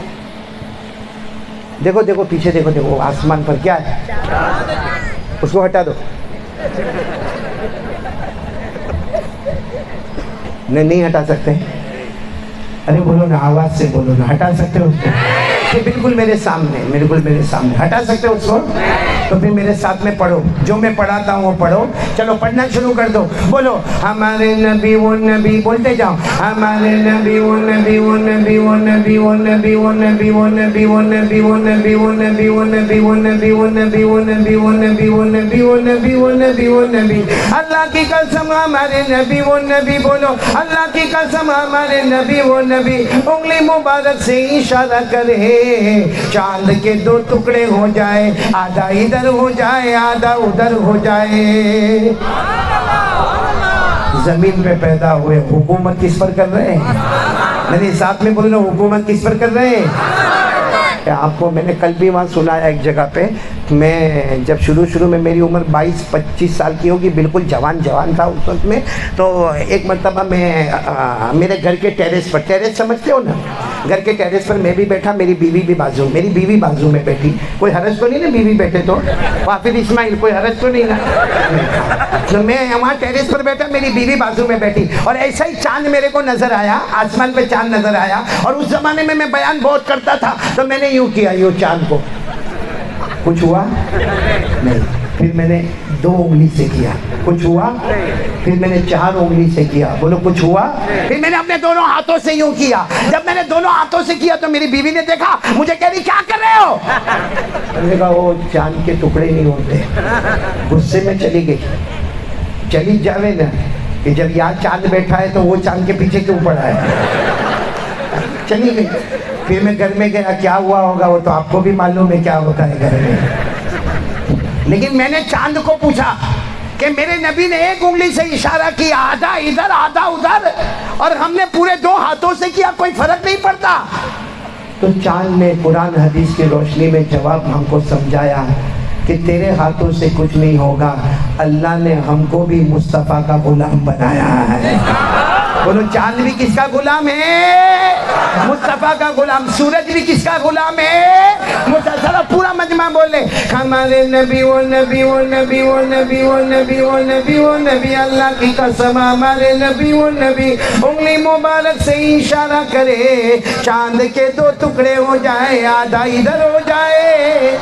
دیکھو دیکھو پیچھے دیکھو, دیکھو آسمان پر کیا ہے, اس کو ہٹا دو. نہیں ہٹا سکتے, ارے بولو نا آواز سے بولو نا, ہٹا سکتے ہو اس کو؟ کہ بالکل میرے سامنے, بالکل میرے سامنے ہٹا سکتے ہو اس کو؟ تو پھر میرے ساتھ میں پڑھو, جو میں پڑھاتا ہوں وہ پڑھو. چلو پڑھنا شروع کر دو. بولو ہمارے نبی وہ نبی, بولتے جاؤ ہمارے نبی وہ نبی وہ نبی وہ نبی وہ نبی وہ نبی وہ نبی وہ نبی وہ نبی وہ نبی وہ نبی وہ نبی وہ نبی وہ نبی وہ نبی وہ نبی وہ نبی وہ نبی وہ نبی. اللہ کی قسم ہمارے نبی وہ نبی, بولو اللہ کی قسم ہمارے نبی وہ نبی. انگلی مبارک سے اشارہ کرے, چاند کے دو ٹکڑے ہو جائے, آدھا ادھر ہو جائے آدھا ادھر ہو جائے. زمین پہ پیدا ہوئے, حکومت کس پر کر رہے ہیں؟ نہیں ساتھ میں بولو, حکومت کس پر کر رہے ہیں؟ آپ کو میں نے کل بھی وہاں سنایا ایک جگہ پہ. میں جب شروع میں میری عمر 22-25 سال کی ہوگی, بالکل جوان تھا اس وقت میں. تو ایک مرتبہ میں میرے گھر کے ٹیریس پر, ٹیریس سمجھتے ہو نا, گھر کے ٹیریس پر میں بھی بیٹھا, میری بیوی بازو میں بیٹھی. کوئی حرج تو نہیں نا بیوی بیٹھے تو؟ حافظ اسماعیل کوئی حرج تو نہیں نا؟ تو میں وہاں ٹیریس پر بیٹھا, میری بیوی بازو میں بیٹھی, اور ایسا ہی چاند میرے کو نظر آیا, آسمان پہ چاند نظر آیا. اور اس زمانے میں بیان بہت کرتا تھا, تو میں نے یوں کیا, یوں چاند کو. کچھ ہوا نہیں. پھر میں نے 2 انگلی سے کیا, کچھ ہوا. پھر میں نے 4 انگلی سے کیا, بولو کچھ ہوا. پھر میں نے اپنے دونوں ہاتھوں سے یوں کیا. جب میں نے دونوں ہاتھوں سے کیا تو میری بیوی نے دیکھا, مجھے کہہ رہی کیا کر رہے ہو؟ میں نے کہا وہ چاند کے ٹکڑے نہیں ہوتے. غصے میں چلی گئی, چلی جاوے نا کہ جب یہاں چاند بیٹھا ہے تو وہ چاند کے پیچھے کیوں پڑا ہے, چلی گئی. پھر میں گھر میں گیا, کیا ہوا ہوگا وہ تو آپ کو بھی معلوم ہے کیا ہوتا ہے گھر میں. لیکن میں نے چاند کو پوچھا کہ میرے نبی نے 1 انگلی سے اشارہ کیا, آدھا ادھر آدھا ادھر, اور ہم نے پورے 2 ہاتھوں سے کیا, کوئی فرق نہیں پڑتا. تو چاند نے قرآن حدیث کی روشنی میں جواب ہم کو سمجھایا کہ تیرے ہاتھوں سے کچھ نہیں ہوگا, اللہ نے ہم کو بھی مصطفیٰ کا غلام بنایا ہے. بولو چاند بھی کس کا غلام ہے؟ مصطفیٰ کا غلام. سورج بھی کس کا غلام ہے؟ مصطفیٰ. پورا مجمع بولے ہمارے نبی وہ نبی وہ نبی وہ نبی وہ نبی وہ نبی وہ نبی. اللہ کی قسم ہمارے نبی وہ نبی. انگلی مبارک سے اشارہ کرے, چاند کے 2 ٹکڑے ہو جائے, آدھا ادھر ہو جائے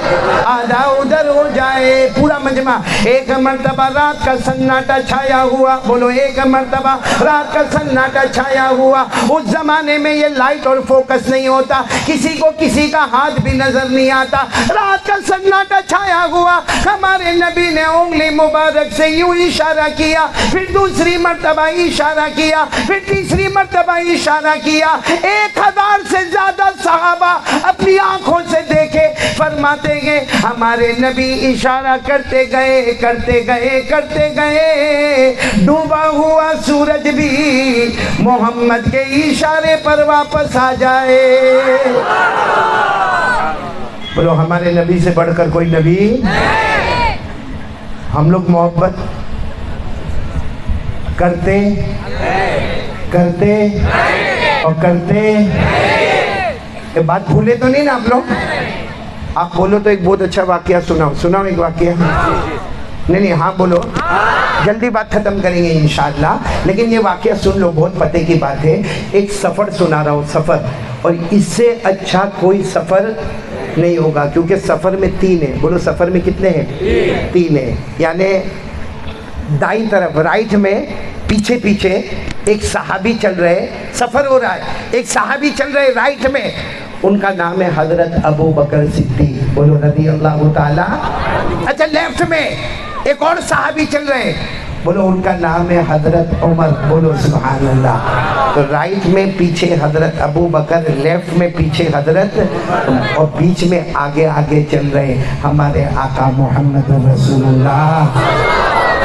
آدھا ادھر ہو جائے. پورا مجمع. ایک مرتبہ رات کا سناٹا چھایا ہوا, بولو ایک مرتبہ رات کا سناٹا چھایا ہوا. اس زمانے میں یہ لائٹ اور فوکس نہیں ہوتا, کسی کو کسی کا ہاتھ بھی نظر نہیں آتا. رات کا سناٹا چھایا ہوا, ہمارے نبی نے انگلی مبارک سے یوں اشارہ کیا, پھر دوسری مرتبہ اشارہ کیا, پھر تیسری مرتبہ اشارہ کیا. 1000 سے زیادہ صحابہ اپنی آنکھوں سے دیکھے. فرماتے گئے ہمارے نبی اشارہ کرتے گئے کرتے گئے کرتے گئے, ڈوبا ہوا سورج بھی محمد کے اشارے پر واپس آ جائے. بولو ہمارے نبی سے بڑھ کر کوئی نبی. ہم لوگ محبت کرتے کرتے اور کرتے. یہ بات بھولے تو نہیں نا آپ لوگ؟ آپ بولو تو ایک بہت اچھا واقعہ سناؤ ایک واقعہ. نہیں ہاں بولو. جلدی بات ختم کریں گے انشاءاللہ، لیکن یہ واقعہ سن لو، بہت پتے کی بات ہے۔ ایک سفر سنا رہا ہوں، سفر، اور اس سے اچھا کوئی سفر نہیں ہوگا، کیونکہ سفر میں 3 ہیں۔ بولو سفر میں کتنے ہیں؟ 3 ہیں، یعنی دائیں طرف رائٹ میں پیچھے پیچھے ایک صحابی چل رہے، سفر ہو رہا ہے، ایک صحابی چل رہے رائٹ میں، ان کا نام ہے حضرت ابو بکر صدیق، بولو رضی اللہ تعالی۔ اچھا لیفٹ میں ایک اور صحابی چل رہے، بولو ان کا نام ہے حضرت عمر، بولو سبحان اللہ۔ تو رائٹ میں پیچھے حضرت ابو بکر، لیفٹ میں پیچھے حضرت، اور بیچ میں آگے آگے چل رہے ہمارے آقا محمد رسول اللہ۔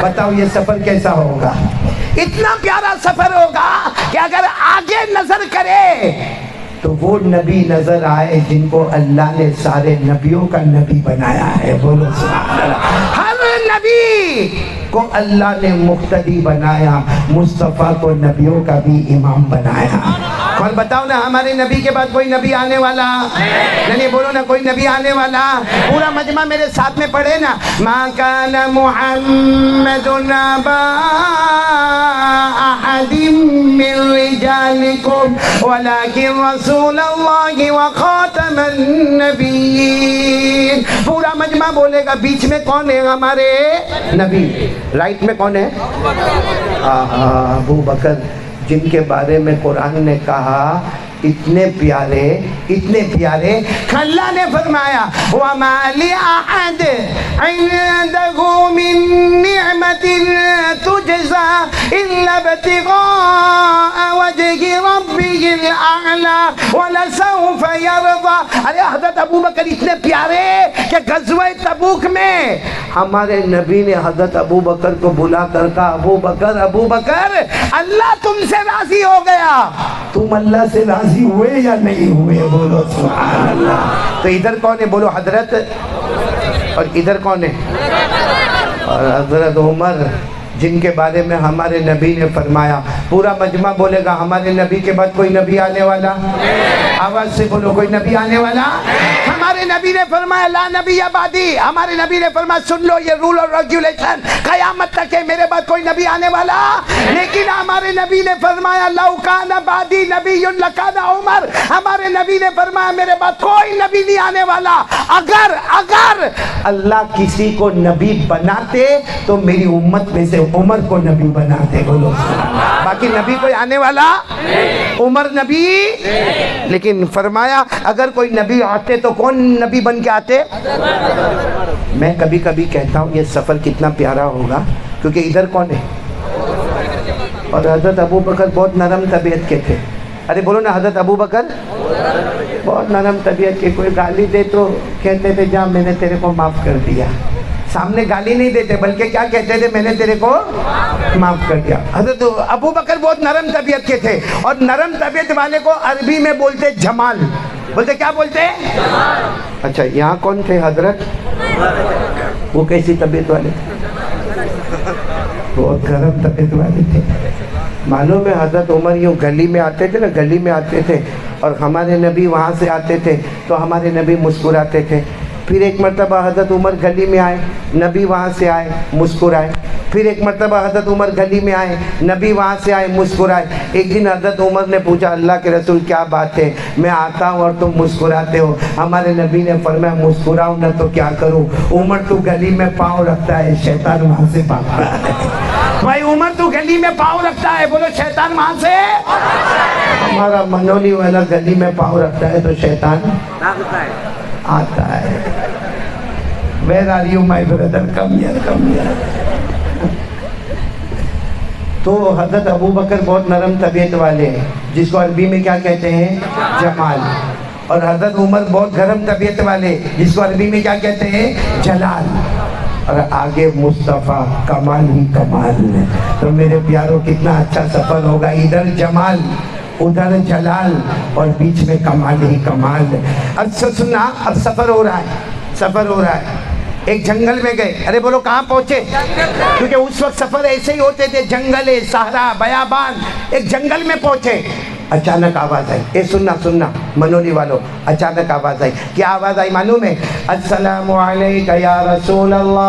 بتاؤ یہ سفر کیسا ہوگا؟ اتنا پیارا سفر ہوگا کہ اگر آگے نظر کرے تو وہ نبی نظر آئے جن کو اللہ نے سارے نبیوں کا نبی بنایا ہے، بولو سبحان اللہ۔ ہر نبی کو اللہ نے مقتدی بنایا، مصطفیٰ کو نبیوں کا بھی امام بنایا۔ اور بتاؤ نا ہمارے نبی کے بعد کوئی نبی آنے والا؟ نہیں بولو نا کوئی نبی آنے والا؟ پورا مجمع میرے ساتھ میں پڑھے نا، ما کان محمد ابا احد من رجالکم ولکن رسول اللہ وخاتم النبیین۔ پورا مجمع بولے گا بیچ میں کون ہے؟ ہمارے نبی۔ رائٹ میں کون ہے؟ ابو بکر، جن کے بارے میں قرآن نے کہا اتنے پیارے اتنے پیارے، اللہ نے فرمایا وَمَا لِأَحَدٍ عِندَهُ مِن نِعْمَةٍ تُجْزَى إِلَّا ابْتِغَاءَ وَجْهِ رَبِّهِ الْأَعْلَى وَلَسَوْفَ يَرْضَى۔ ارے حضرت ابو بکر اتنے پیارے کہ غزوہ تبوک میں ہمارے نبی نے حضرت ابو بکر کو بلا کر کہا، ابو بکر اللہ تم سے راضی ہو گیا، تم اللہ سے راضی ہوئے یا نہیں ہوئے؟ بولو سبحان اللہ۔ تو ادھر کون ہے؟ بولو حضرت، اور ادھر کون ہے؟ اور حضرت عمر، جن کے بارے میں ہمارے نبی نے فرمایا، پورا مجمع بولے گا ہمارے نبی کے بعد کوئی نبی آنے والا؟ آواز سے بولو کوئی نبی آنے والا؟ ہمارے نبی نے فرمایا لا نبی بعدی، ہمارے نبی نے فرمایا سن لو یہ رول اور ریگولیشن، قیامت تک ہے میرے بعد کوئی نبی آنے والا؟ لیکن ہمارے نبی نے فرمایا لو کان بعدی نبی لکان عمر، ہمارے نبی نے فرمایا میرے بعد کوئی نبی نہیں آنے والا۔ اگر اللہ کسی کو نبی بناتے تو میری امت میں سے عمر کو نبی بناتے، بولو باقی نبی کوئی آنے والا؟ عمر نبی؟ لیکن فرمایا اگر کوئی نبی آتے تو کون نبی بن کے آتے؟ میں کبھی کبھی کہتا ہوں یہ سفر کتنا پیارا ہوگا، کیونکہ ادھر کون ہے؟ اور حضرت ابو بکر بہت نرم طبیعت کے تھے۔ ارے بولو نا حضرت ابو بکر بہت نرم طبیعت کے، کوئی گالی دے تو کہتے تھے جا میں نے تیرے کو معاف کر دیا۔ سامنے گالی نہیں دیتے بلکہ کیا کہتے تھے؟ میں نے تیرے کو معاف کر دیا۔ حضرت ابو بکر بہت نرم طبیعت کے تھے، اور نرم طبیعت والے کو عربی میں بولتے جمال، بولتے کیا بولتے؟ اچھا یہاں کون تھے حضرت؟ وہ کیسی طبیعت والے تھے؟ بہت گرم طبیعت والے تھے۔ معلوم ہے حضرت عمر یوں گلی میں آتے تھے نا، گلی میں آتے تھے اور ہمارے نبی وہاں سے آتے تھے تو ہمارے نبی مسکراتے تھے۔ پھر ایک مرتبہ حضرت عمر گلی میں آئے، نبی وہاں سے آئے مسکرائے۔ پھر ایک مرتبہ حضرت عمر گلی میں آئے، نبی وہاں سے آئے مسکرائے۔ ایک دن حضرت عمر نے پوچھا اللہ کے رسول کیا بات ہے، میں آتا ہوں اور تم مسکراتے ہو؟ ہمارے نبی نے فرمایا مسکراؤں نہ تو کیا کروں، عمر تو گلی میں پاؤں رکھتا ہے شیطان وہاں سے بھاگتا ہے۔ بھائی عمر تو گلی میں پاؤں رکھتا ہے، بولو شیطان وہاں سے؟ ہمارا منولی والا گلی میں پاؤں رکھتا ہے تو شیطان آتا ہے۔ Where are you my brother? Come here, come here. تو حضرت ابو بکر بہت نرم طبیعت والے ہیں، جس کو عربی میں کیا کہتے ہیں؟ جمال۔ اور حضرت عمر بہت گرم طبیعت والے، جس کو عربی میں کیا کہتے ہیں؟ جلال۔ اور آگے مصطفیٰ، کمال ہی کمال ہے۔ تو میرے پیاروں کتنا اچھا سفر ہوگا، ادھر جمال ادھر جلال اور بیچ میں کمال ہی کمال ہے۔ اب سننا، اب سفر ہو رہا ہے، سفر ہو رہا ہے۔ ایک جنگل میں گئے، ارے بولو کہاں پہنچے؟ کیونکہ اس وقت سفر ایسے ہی ہوتے تھے، جنگل صحرا بیابان۔ ایک جنگل میں پہنچے، اچانک آواز آئی، اے سننا سننا منولی والو، اچانک آواز آئی۔ کیا آواز آئی معلوم ہے؟ السلام علیکہ یا رسول اللہ۔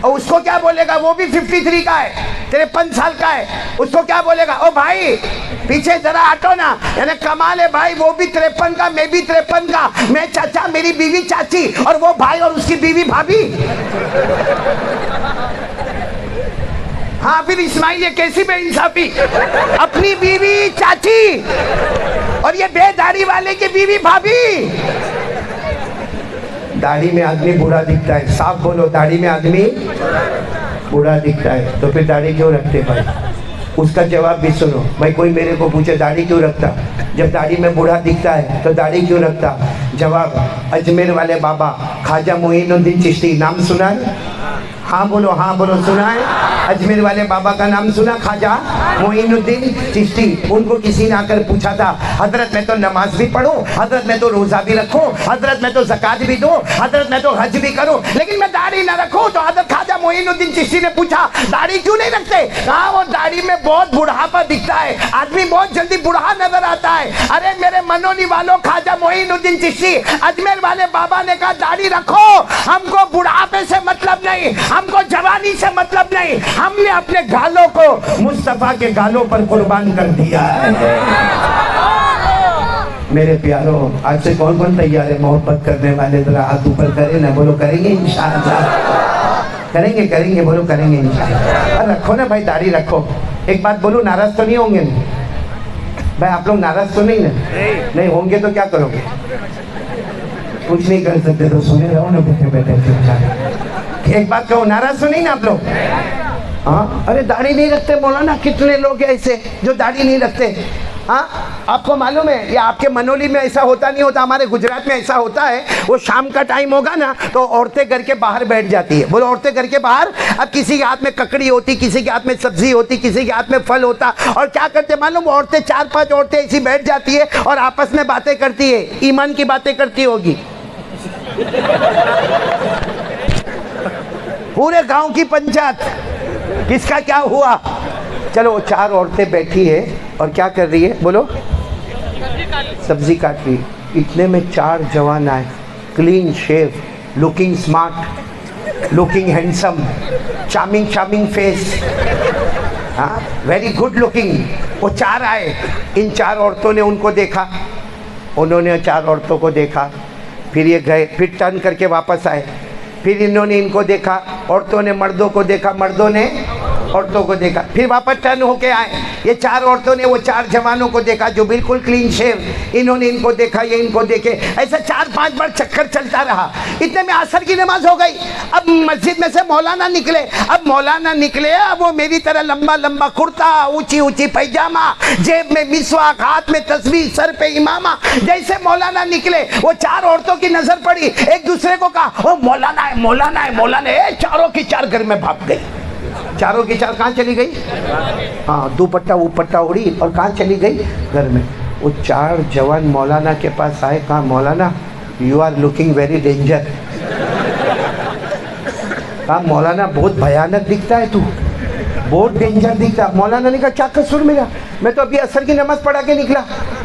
اور اس کو کیا بولے گا؟ وہ بھی 53 کا ہے، 53 سال کا ہے، اس کو کیا بولے گا؟ او بھائی پیچھے ذرا ہٹو نا، یعنی کمال ہے بھائی، وہ بھی 53 کا، میں بھی 53 کا، میں چاچا، میری بیوی چاچی، اور وہ بھائی اور اس کی بیوی بھابھی۔ ہاں پھر اسماعیل یہ کیسی بے انصافی؟ اپنی بیوی چاچی اور یہ بے داڑھی والے کی بیوی بھابھی۔ داڑھی میں آدمی بوڑھا دکھتا ہے، صاف بولو، داڑھی میں آدمی بوڑھا دکھتا ہے، تو پھر داڑھی کیوں رکھتے بھائی؟ اس کا جواب بھی سنو بھائی، کوئی میرے کو پوچھے داڑھی کیوں رکھتا؟ جب داڑھی میں بوڑھا دکھتا ہے تو داڑھی کیوں رکھتا؟ جواب، اجمیر والے بابا خواجہ معین الدین چشتی، نام سنا ہے؟ ہاں بولو، ہاں بولو، سنا ہے؟ اجمیر والے بابا کا نام سنا؟ خواجہ معین الدین چشتی۔ ان کو کسی نے آ کر پوچھا تھا، حضرت میں تو نماز بھی پڑھوں، حضرت میں تو روزہ بھی رکھوں، حضرت میں تو زکوٰۃ بھی دوں، حضرت میں تو حج بھی کروں، لیکن میں داڑھی نہ رکھوں۔ تو حضرت خواجہ معین الدین چشتی نے پوچھا داڑھی کیوں نہیں رکھتے؟ کہا وہ داڑھی میں بہت بڑھاپا دکھتا ہے، آدمی بہت جلدی بڑھا نظر آتا ہے۔ ارے میرے منونی والوں، خواجہ معین الدین چشتی اجمیر والے بابا نے کہا داڑھی رکھو، ہم کو بڑھاپے سے مطلب نہیں، ہم کو جوانی سے مطلب نہیں، ہم نے اپنے گالوں کو مصطفیٰ کے گالوں پر قربان کر دیا ہے۔ میرے پیاروں، آج سے کون کون تیار ہے محبت کرنے والے؟ ذرا ہاتھ اوپر کریں نا، بولو کریں گے انشاءاللہ، کریں گے، کریں گے، بولو کریں گے انشاءاللہ۔ رکھو نا بھائی، داڑھی رکھو۔ ایک بات بولو، ناراض تو نہیں ہوں گے بھائی؟ آپ لوگ ناراض تو نہیں نا؟ نہیں ہوں گے تو کیا کرو گے؟ کچھ نہیں کر سکتے تو سنے رہو نا بیٹھے بیٹھے چپ چاپ۔ ایک بات کہو، ناراض تو نہیں نا آپ لوگ؟ ہاں، ارے داڑھی نہیں رکھتے مولانا، کتنے لوگ ہیں ایسے جو داڑھی نہیں رکھتے؟ ہاں، آپ کو معلوم ہے یا آپ کے منولی میں ایسا ہوتا نہیں ہوتا؟ ہمارے گجرات میں ایسا ہوتا ہے، وہ شام کا ٹائم ہوگا نا تو عورتیں گھر کے باہر بیٹھ جاتی ہے۔ بولو عورتیں گھر کے باہر، اب کسی کے ہاتھ میں ککڑی ہوتی، کسی کے ہاتھ میں سبزی ہوتی، کسی کے ہاتھ میں پھل ہوتا، اور کیا کرتے معلوم؟ وہ عورتیں 4-5 عورتیں ایسی بیٹھ جاتی ہے اور آپس میں باتیں کرتی ہے، ایمان کی باتیں کرتی ہوگی، پورے گاؤں کی پنچایت، کس کا کیا ہوا؟ چلو وہ 4 عورتیں بیٹھی ہے اور کیا کر رہی ہے؟ بولو، سبزی کاٹ رہی۔ اتنے میں 4 جوان آئے، clean shave, looking smart, looking handsome, charming face, ہاں ویری گڈ لوکنگ۔ وہ 4 آئے، ان 4 عورتوں نے ان کو دیکھا، انہوں نے 4 عورتوں کو دیکھا، پھر یہ گئے، پھر ٹرن کر کے واپس آئے، پھر انہوں نے ان کو دیکھا، عورتوں نے مردوں کو دیکھا، مردوں نے عورتوں کو دیکھا، پھر واپس ٹرن ہو کے آئے، یہ 4 عورتوں نے وہ 4 جوانوں کو دیکھا جو بالکل کلین شیو، انہوں نے ان کو دیکھا، یہ ان کو دیکھے، ایسا 4-5 بار چکر چلتا رہا۔ اتنے میں عصر کی نماز ہو گئی۔ اب مسجد میں سے مولانا نکلے، اب وہ میری طرح لمبا لمبا کرتا، اونچی پیجامہ، جیب میں مسواک، ہاتھ میں تسبیح، سر پہ امامہ۔ جیسے مولانا نکلے، وہ 4 عورتوں کی نظر پڑی، ایک دوسرے کو کہا وہ مولانا ہے، چاروں کی 4 گھر میں بھاگ گئی۔ چاروں کی 4 کہاں چلی گئی؟ ہاں، دوپٹہ اڑی اور کہاں چلی گئی؟ گھر میں۔ وہ 4 جوان مولانا کے پاس آئے، کہا مولانا you are looking very danger. کہا مولانا بہت بھیانک دکھتا ہے تو، بہت ڈینجر دکھتا۔ مولانا نے کہا کیا قصور میرا؟ میں تو ابھی عصر کی نماز پڑھا کے نکلا،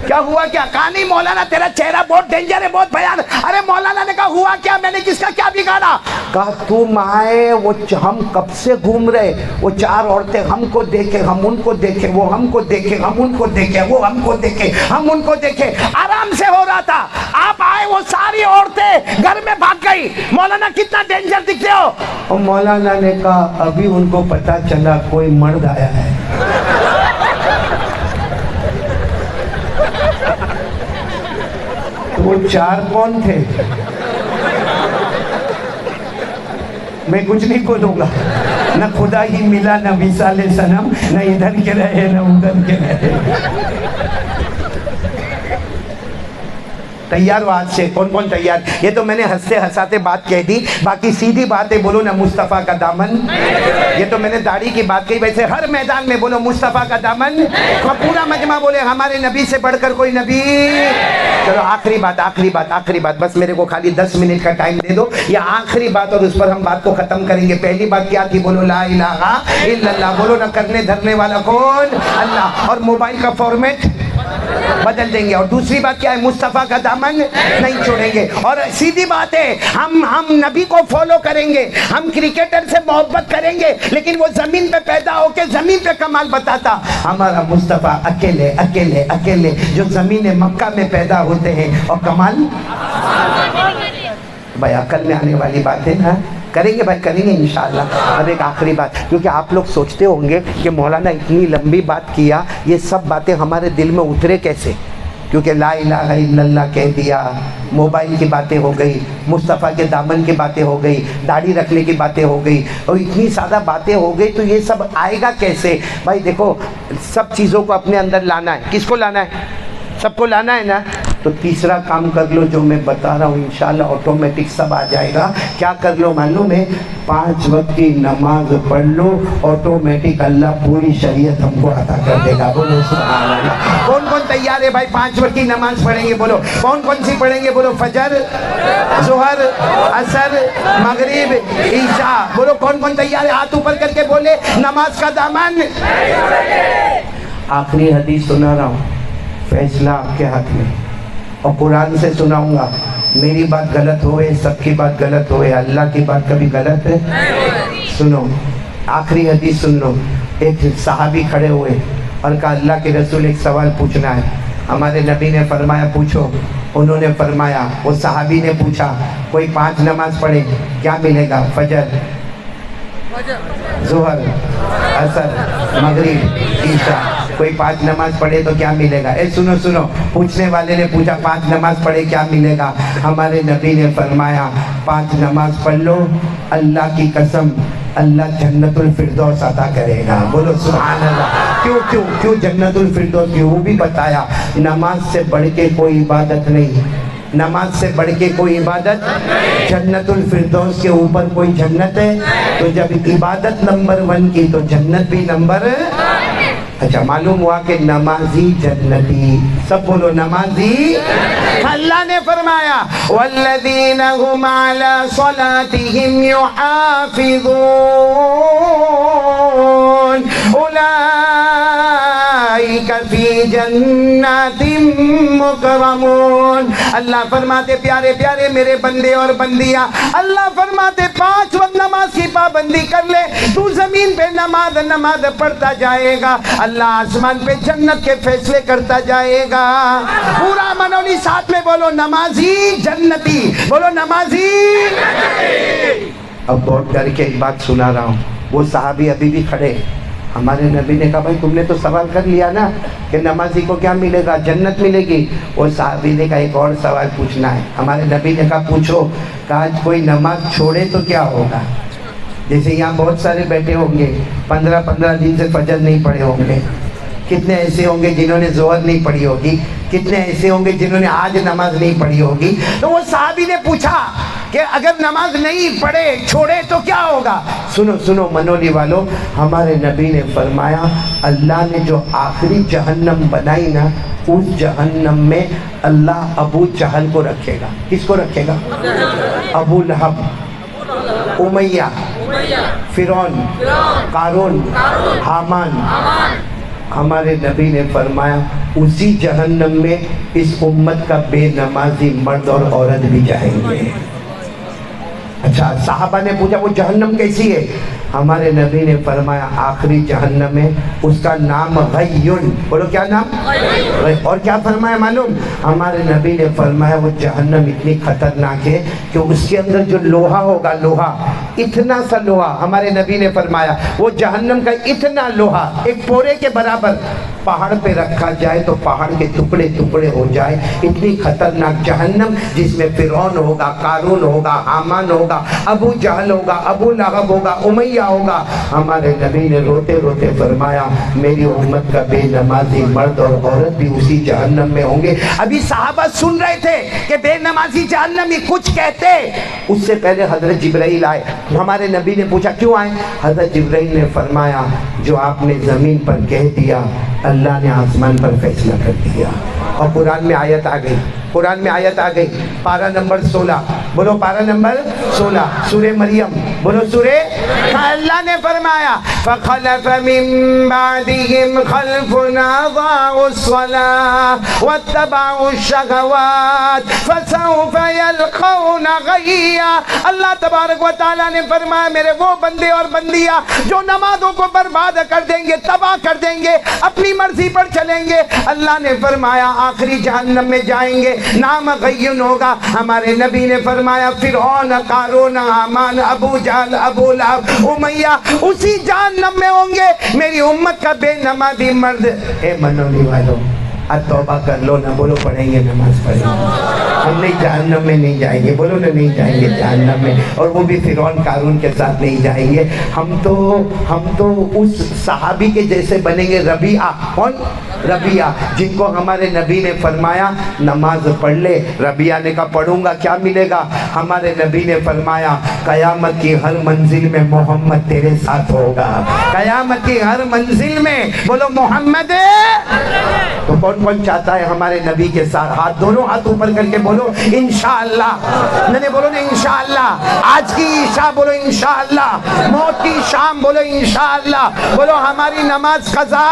کیا ہوا کیا؟ کہا نہیں مولانا تیرا چہرہ بہت ڈینجر ہے، بہت بھیانک۔ ارے مولانا نے کہا ہوا کیا؟ میں نے کس کا کیا بگاڑا؟ کہا تم آئے، وہ ہم کب سے گھوم رہے، وہ 4 عورتیں ہم کو دیکھے، ہم ان کو دیکھے، وہ ہم کو دیکھے، ہم ان کو دیکھے، وہ ہم کو دیکھے، ہم ان کو دیکھے، آرام سے ہو رہا تھا، آپ آئے، وہ ساری عورتیں گھر میں بھاگ گئی۔ مولانا کتنا ڈینجر دکھتے ہو؟ اور مولانا نے کہا ابھی ان کو پتا چلا کوئی مرد آیا ہے۔ تو وہ 4 کون تھے؟ میں کچھ نہیں بولوں گا، نہ خدا ہی ملا، نہ مثال صنم، نہ ادھر کے رہے نہ ادھر کے رہے۔ تیار ہو آج سے؟ کون تیار؟ یہ تو میں نے ہنستے ہنساتے بات کہہ دی، باقی سیدھی بات ہے، بولو نا مصطفیٰ کا دامن۔ یہ تو میں نے داڑھی کی بات کہی، ویسے ہر میدان میں بولو مصطفیٰ کا دامن، اور پورا مجمع بولے ہمارے نبی سے بڑھ کر کوئی نبی۔ چلو آخری بات، بس میرے کو خالی 10 منٹ کا ٹائم دے دو، یہ آخری بات، اور اس پر ہم بات کو ختم کریں گے۔ پہلی بات کیا تھی؟ بولو لا الہ الا اللہ۔ بولو نا کرنے دھرنے والا کون؟ اللہ۔ اور موبائل کا فارمیٹ بدل دیں گے. اور دوسری بات کیا ہے؟ مصطفیٰ کا دامن نہیں چھوڑیں گے. اور سیدھی بات ہے، ہم نبی کو فالو کریں گے، ہم کرکٹر سے محبت کریں گے، لیکن وہ زمین پہ پیدا ہو کے زمین پہ کمال بتاتا. ہمارا مصطفیٰ اکیلے اکیلے اکیلے جو زمین مکہ میں پیدا ہوتے ہیں اور کمال. بھائی عقل میں آنے والی بات ہے نا، کریں گے بھائی، کریں گے انشاءاللہ. اب ایک آخری بات، کیونکہ آپ لوگ سوچتے ہوں گے کہ مولانا اتنی لمبی بات کیا، یہ سب باتیں ہمارے دل میں اترے کیسے؟ کیونکہ لا الہ الا اللہ کہہ دیا، موبائل کی باتیں ہو گئی، مصطفیٰ کے دامن کی باتیں ہو گئی، داڑھی رکھنے کی باتیں ہو گئی، اور اتنی سادہ باتیں ہو گئی، تو یہ سب آئے گا کیسے؟ بھائی دیکھو، سب چیزوں کو اپنے اندر لانا ہے. کس کو لانا ہے؟ سب کو لانا ہے نا. تو تیسرا کام کر لو جو میں بتا رہا ہوں، انشاءاللہ آٹومیٹک سب آ جائے گا. کیا کر لو معلوم ہے؟ 5 وقت کی نماز پڑھ لو، آٹومیٹک اللہ پوری شریعت ہم کو عطا کر دے گا. بولو سبحان اللہ. کون کون تیار ہے بھائی 5 وقت کی نماز پڑھیں گے؟ بولو کون کون سی پڑھیں گے؟ بولو فجر، ظہر، عصر، مغرب، عشاء. بولو کون کون تیار ہے؟ ہاتھ اوپر کر کے بولے نماز کا دامن. آخری حدیث سنا رہا ہوں، فیصلہ آپ کے ہاتھ میں، اور قرآن سے سناؤں گا. میری بات غلط ہوئے، سب کی بات غلط ہوئے، اللہ کی بات کبھی غلط ہے. سنو آخری حدیث سن لو. ایک صحابی کھڑے ہوئے اور کہا اللہ کے رسول ایک سوال پوچھنا ہے. ہمارے نبی نے فرمایا پوچھو. انہوں نے فرمایا، وہ صحابی نے پوچھا کوئی 5 نماز پڑھے کیا ملے گا؟ فجر، ظہر، عصر، مغرب، عشاء. کوئی 5 نماز پڑھے تو کیا ملے گا؟ اے سنو سنو، پوچھنے والے نے پوچھا 5 نماز پڑھے کیا ملے گا؟ ہمارے نبی نے فرمایا 5 نماز پڑھ لو، اللہ کی قسم اللہ جنت الفردوس عطا کرے گا. بولو سبحان اللہ. کیوں کیوں کیوں جنت الفردوس کی؟ وہ بھی بتایا. نماز سے بڑھ کے کوئی عبادت نہیں، نماز سے بڑھ کے کوئی عبادت. جنت الفردوس کے اوپر کوئی جنت ہے؟ تو جب عبادت نمبر 1 کی تو جنت بھی نمبر. اچھا معلوم ہوا کہ نمازی جنتی. سب بولو نمازی. اللہ نے فرمایا والذین هم علی صلاتهم یحافظون اولئک فی جنات مکرمون. اللہ فرماتے پیارے پیارے میرے بندے اور بندیاں، اللہ فرماتے 5 وقت نماز کی پابندی کر لے، تو زمین پہ نماز پڑھتا جائے گا، اللہ آسمان پہ جنت کے فیصلے کرتا جائے گا. پورا منولی ساتھ میں بولو نمازی جنتی. بولو نمازی جنتی. اب بہت ڈر کے ایک بات سنا رہا ہوں. وہ صحابی ابھی بھی کھڑے. ہمارے نبی نے کہا بھائی تم نے تو سوال کر لیا نا کہ نمازی کو کیا ملے گا؟ جنت ملے گی. وہ صحابی نے کہا ایک اور سوال پوچھنا ہے. ہمارے نبی نے کہا پوچھو. کہا کوئی نماز چھوڑے تو کیا ہوگا؟ جیسے یہاں بہت سارے بیٹھے ہوں گے 15 دن سے فجر نہیں پڑھے ہوں گے. کتنے ایسے ہوں گے جنہوں نے ظہر نہیں پڑھی ہوگی، کتنے ایسے ہوں گے جنہوں نے آج نماز نہیں پڑھی ہوگی. تو وہ صحابی نے پوچھا کہ اگر نماز نہیں پڑھے چھوڑے تو کیا ہوگا؟ سنو سنو منولی والو، ہمارے نبی نے فرمایا اللہ نے جو آخری جہنم بنائی نا، اس جہنم میں اللہ ابو جہل کو رکھے گا. کس کو رکھے گا؟ ابو لہب، امیہ، فرعون، قارون، حامان. ہمارے نبی نے فرمایا اسی جہنم میں اس امت کا بے نمازی مرد اور عورت بھی جائیں گے. اچھا صحابہ نے پوچھا وہ جہنم کیسی ہے؟ ہمارے نبی نے فرمایا آخری جہنم ہے، اس کا نام غیون. بولو کیا نام؟ اور کیا فرمایا معلوم؟ ہمارے نبی نے فرمایا وہ جہنم اتنی خطرناک ہے کہ اس کے اندر جو لوہا ہوگا، لوہا اتنا سا لوہا، ہمارے نبی نے فرمایا وہ جہنم کا اتنا لوہا ایک پورے کے برابر پہاڑ پہ رکھا جائے تو پہاڑ کے ٹکڑے ٹکڑے ہو جائے. اتنی خطرناک جہنم جس میں فرعون ہوگا، قارون ہوگا، حامان ہوگا، ابو جہل ہوگا، ابو لہب ہوگا، امیہ ہوگا. ہمارے نبی نے روتے روتے فرمایا میری امت کا بے نمازی مرد اور عورت بھی اسی جہنم میں ہوں گے. ابھی صحابہ سن رہے تھے کہ بے نمازی جہنمی کچھ کہتے. اس سے پہلے حضرت جبرائیل آئے. ہمارے نبی نے پوچھا کیوں آئے؟ حضرت جبرائیل نے فرمایا جو آپ نے زمین پر کہہ دیا اللہ نے آسمان پر فیصلہ کر دیا. اور قرآن میں آیت آ گئی قرآن میں آیت آ گئی، پارہ نمبر 16، بولو پارہ نمبر 16، سورہ مریم، بولو سورہ۔ اللہ نے فرمایا فَخَلَفَ مِن بَعْدِهِمْ خَلْفٌ أَضَاعُوا الصَّلَاةَ وَاتَّبَعُوا الشَّهَوَاتِ فَسَوْفَ يَلْقَوْنَ غَيًّا۔ اللہ تبارک و تعالیٰ نے فرمایا میرے وہ بندے اور بندیاں جو نمازوں کو برباد کر دیں گے، تباہ کر دیں گے، اپنی مرضی پر چلیں گے، اللہ نے فرمایا آخری جہنم میں جائیں گے، نام غیّن ہوگا۔ ہمارے نبی نے فرمایا فرعون، قارون، حامان، ابو جہل، ابو لہب، امیہ اسی جہنم میں ہوں گے۔ میری امت کا بے نمازی مرد، اے منولی والوں توبہ کر لو نا، بولو پڑھیں گے، نماز پڑھیں گے، ہم نہیں جہنم میں نہیں جائیں گے، بولو نا نہیں جائیں گے جہنم میں، اور وہ بھی فرعون قارون کے ساتھ نہیں جائیں گے۔ ہم تو اس صحابی کے جیسے بنیں گے، ربیعہ، کون؟ ربیعہ، جن کو ہمارے نبی نے فرمایا نماز پڑھ لے۔ ربیعہ نے کہا پڑھوں گا، کیا ملے گا؟ ہمارے نبی نے فرمایا قیامت کی ہر منزل میں محمد تیرے ساتھ ہوگا، قیامت کی ہر منزل میں، بولو محمد۔ تو کون چاہتا ہے ہمارے نبی کے ساتھ؟ ہاتھ، دونوں ہاتھ اوپر کر کے بولو انشاءاللہ، نہیں بولو نا انشاءاللہ، آج کی عشاء بولو انشاءاللہ، موت کی شام بولو انشاءاللہ، بولو ہماری نماز قضا،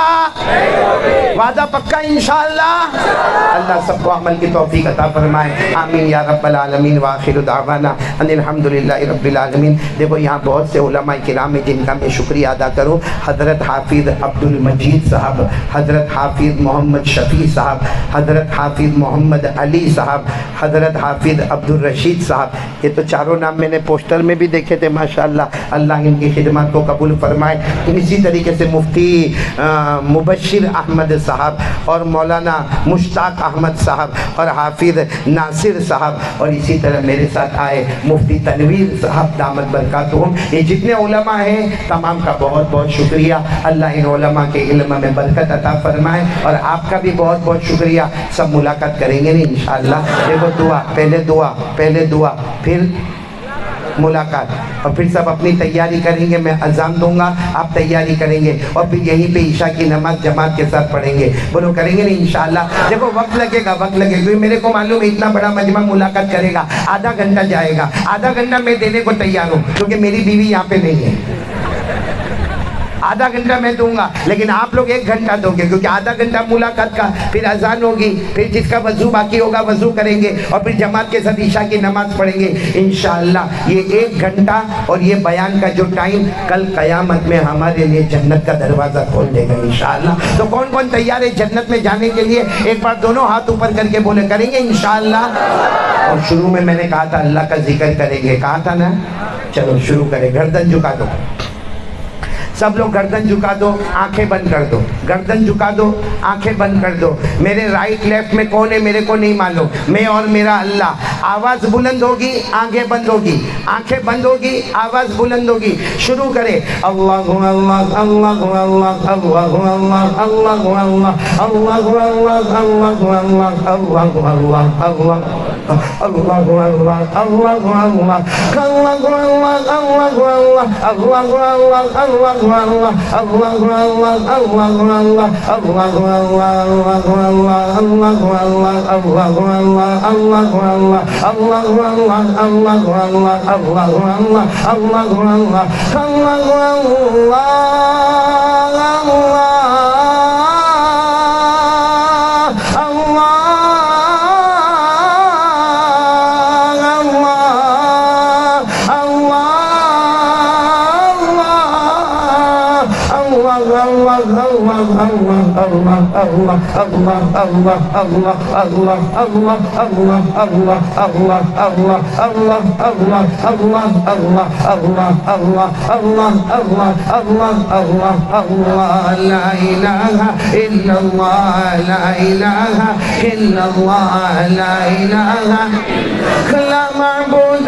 وعدہ پکا انشاءاللہ۔ اللہ سب کو عمل کی توفیق عطا فرمائے، آمین یا رب العالمین، وآخر دعوانا ان الحمدللہ رب العالمین۔ دیکھو یہاں بہت سے علماء کرام ہیں جن کا میں شکریہ ادا کروں، حضرت حافظ عبد المجید صاحب، حضرت حافظ محمد شفیع صاحب، حضرت حافظ محمد علی صاحب، حضرت حافظ عبد الرشید صاحب، یہ تو چاروں نام میں نے پوسٹر میں بھی دیکھے تھے، ماشاءاللہ اللہ ان کی خدمات کو قبول فرمائے۔ اسی طریقے سے مفتی مبشر احمد صاحب اور مولانا مشتاق احمد صاحب اور حافظ ناصر صاحب، اور اسی طرح میرے ساتھ آئے مفتی تنویر صاحب دامت برکاتہم۔ یہ جتنے علماء ہیں تمام کا بہت بہت شکریہ، اللہ ان علماء کے علم میں برکت عطا فرمائے، اور آپ کا بھی بہت بہت شکریہ۔ سب ملاقات کریں گے نا انشاءاللہ۔ دیکھو دعا، پہلے دعا پھر ملاقات، اور پھر سب اپنی تیاری کریں گے، میں اذان دوں گا، آپ تیاری کریں گے، اور پھر یہیں پہ عشاء کی نماز جماعت کے ساتھ پڑھیں گے، بولو کریں گے نا انشاءاللہ۔ دیکھو وقت لگے گا کیونکہ میرے کو معلوم ہے اتنا بڑا مجمع ملاقات کرے گا، آدھا گھنٹہ جائے گا، آدھا گھنٹہ میں دینے کو تیار ہوں کیونکہ میری بیوی یہاں پہ نہیں ہے، آدھا گھنٹہ میں دوں گا، لیکن آپ لوگ 1 گھنٹہ دو گے کیونکہ آدھا گھنٹہ ملاقات کا، پھر اذان ہوگی، پھر جس کا وضو باقی ہوگا وضو کریں گے، اور پھر جماعت کے ساتھ عشاء کی نماز پڑھیں گے انشاءاللہ۔ یہ 1 گھنٹہ اور یہ بیان کا جو ٹائم کل قیامت میں ہمارے لیے جنت کا دروازہ کھول دے گا انشاءاللہ۔ تو کون تیار ہے جنت میں جانے کے لیے؟ ایک بار دونوں ہاتھ اوپر کر کے بولے کریں گے انشاءاللہ۔ اور شروع میں نے کہا تھا اللہ کا ذکر کریں گے، کہا تھا نا، چلو شروع کریں۔ گردن جھکا دو، سب لوگ گردن جھکا دو، آنکھیں بند کر دو، گردن جھکا دو، آنکھیں بند کر دو۔ میرے رائٹ لیفٹ میں کون ہے میرے کو نہیں معلوم، میں اور میرا اللہ۔ آواز بلند ہوگی، آنکھیں بند ہوگی، آنکھیں بند ہوگی، آواز بلند ہوگی۔ شروع کرے اللہ اللہ اللہ اللہ اللہ اللہ اللہ اللہ اللہ اللہ اللہ اللہ اللہ لا معبود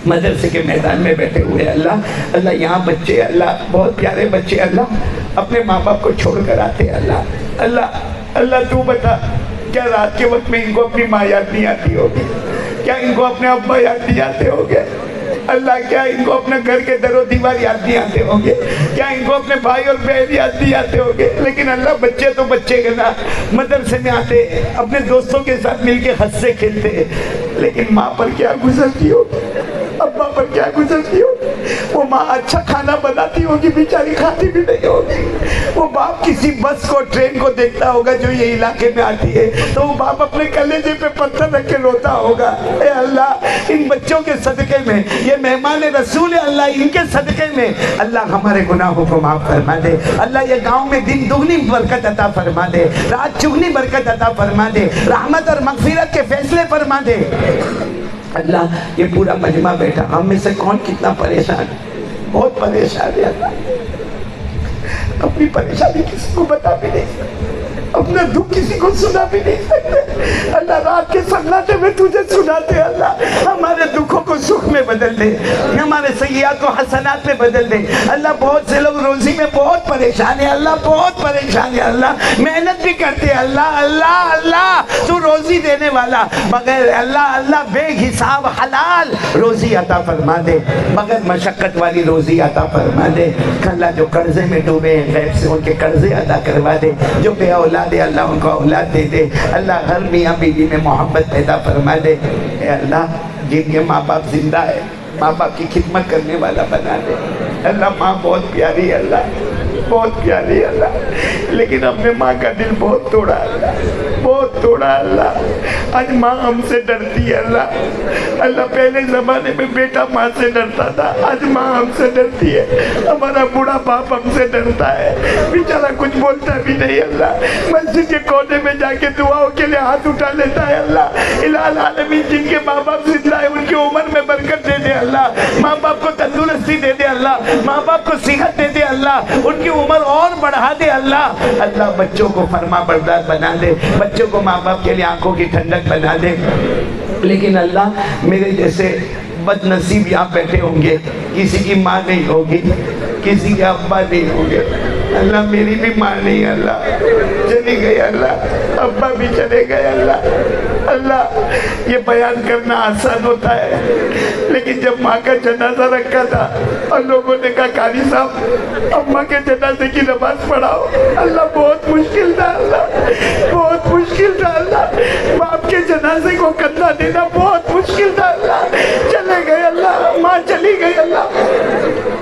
مدرسے کے میدان میں بیٹھے ہوئے اللہ اللہ یہاں بچے اللہ بہت پیارے بچے اللہ اپنے ماں باپ کو چھوڑ کر آتے اللہ اللہ اللہ تو بتا کیا رات کے وقت میں ان کو اپنی ماں یاد نہیں آتی ہوگی کیا ان کو اپنے ابا یاد نہیں آتے ہوگے اللہ کیا ان کو اپنے گھر کے در و دیوار یاد نہیں آتے ہوں گے کیا ان کو اپنے بھائی اور بہن یاد نہیں آتے ہوں گے لیکن اللہ بچے تو بچے کے نا مدرسے میں آتے اپنے دوستوں کے ساتھ مل کے ہنستے کھیلتے لیکن ماں پر کیا گزرتی ہوگی ابا پر کیا گزرتی ہوگی وہ ماں اچھا کھانا بناتی ہوگی بیچاری کھاتی بھی نہیں ہوگی وہ باپ کسی بس کو ٹرین کو دیکھتا ہوگا جو یہ علاقے میں آتی ہے تو وہ باپ اپنے کلیجے پہ پتھر رکھ کے روتا ہوگا اے اللہ ان بچوں کے صدقے میں یہ مہمان رسول اللہ ان کے صدقے میں اللہ ہمارے گناہوں کو معاف فرما دے اللہ یہ گاؤں میں دن دگنی برکت عطا فرما دے رات چگنی برکت عطا فرما دے رحمت اور مغفرت کے فیصلے فرما دے اللہ یہ پورا مجمع بیٹھا ہم میں سے کون کتنا پریشان بہت پریشان ہے اللہ اپنی پریشانی کسی کو بتا بھی نہیں سکتے اپنا دکھ کسی کو سنا بھی نہیں سکتے اللہ رات کے سناٹے میں تجھے سناتے اللہ ہمارے دکھوں کو سکھ میں بدل دے ہمارے سیئات کو حسنات میں بدل دے اللہ بہت سے لوگ روزی میں بہت پریشان ہے اللہ بہت پریشان ہے اللہ محنت بھی کرتے ہیں اللہ اللہ اللہ تو روزی دینے والا مگر اللہ اللہ بے حساب حلال روزی عطا فرما دے مگر مشقت والی روزی عطا فرما دے اللہ جو قرضے میں ڈوبے ہیں غیب سے ان کے قرضے ادا کروا دے جو بے اولاد اللہ ان کو اولاد دے دے اللہ ہر میاں بیوی میں محبت پیدا فرما دے اے اللہ جن کے ماں باپ زندہ ہے ماں باپ کی خدمت کرنے والا بنا دے اللہ ماں بہت پیاری ہے اللہ بہت پیاری ہے اللہ لیکن ہم نے ماں کا دل بہت توڑا اللہ بہت توڑا اللہ آج ماں ہم سے ڈرتی ہے اللہ اللہ پہلے زمانے میں بیٹا ماں سے ڈرتا تھا آج ماں ہم سے ڈرتی ہے ہمارا بوڑھا باپ ہم سے ڈرتا ہے بیچارہ کچھ بولتا بھی نہیں اللہ مسجد کے کونے میں جا کے دعاؤں کے لیے ہاتھ اٹھا لیتا ہے اللہ الہ العالمین جن کے ماں باپ زندہ ہے ان کی عمر میں برکت دے دے اللہ ماں باپ کو تندرستی دے دے اللہ ماں باپ کو صحت دے دے اللہ ان کی عمر اور بڑھا دے اللہ اللہ بچوں کو فرما بردار بنا دے بچوں کو ماں باپ کے لیے آنکھوں کی ٹھنڈک بنا دے لیکن اللہ میرے جیسے بد نصیب یہاں بیٹھے ہوں گے کسی کی ماں نہیں ہوگی کسی کے ابا نہیں ہوں گے اللہ میری بھی ماں نہیں اللہ چلی گئی اللہ ابا بھی چلے گئے اللہ اللہ یہ بیان کرنا آسان ہوتا ہے لیکن جب ماں کا جنازہ رکھا تھا اور لوگوں نے کہا قاری صاحب اماں کے جنازے کی نماز پڑھاؤ اللہ بہت مشکل تھا اللہ بہت مشکل تھا اللہ باپ کے جنازے کو کندھا دینا بہت مشکل تھا اللہ چلے گئے اللہ ماں چلی گئی اللہ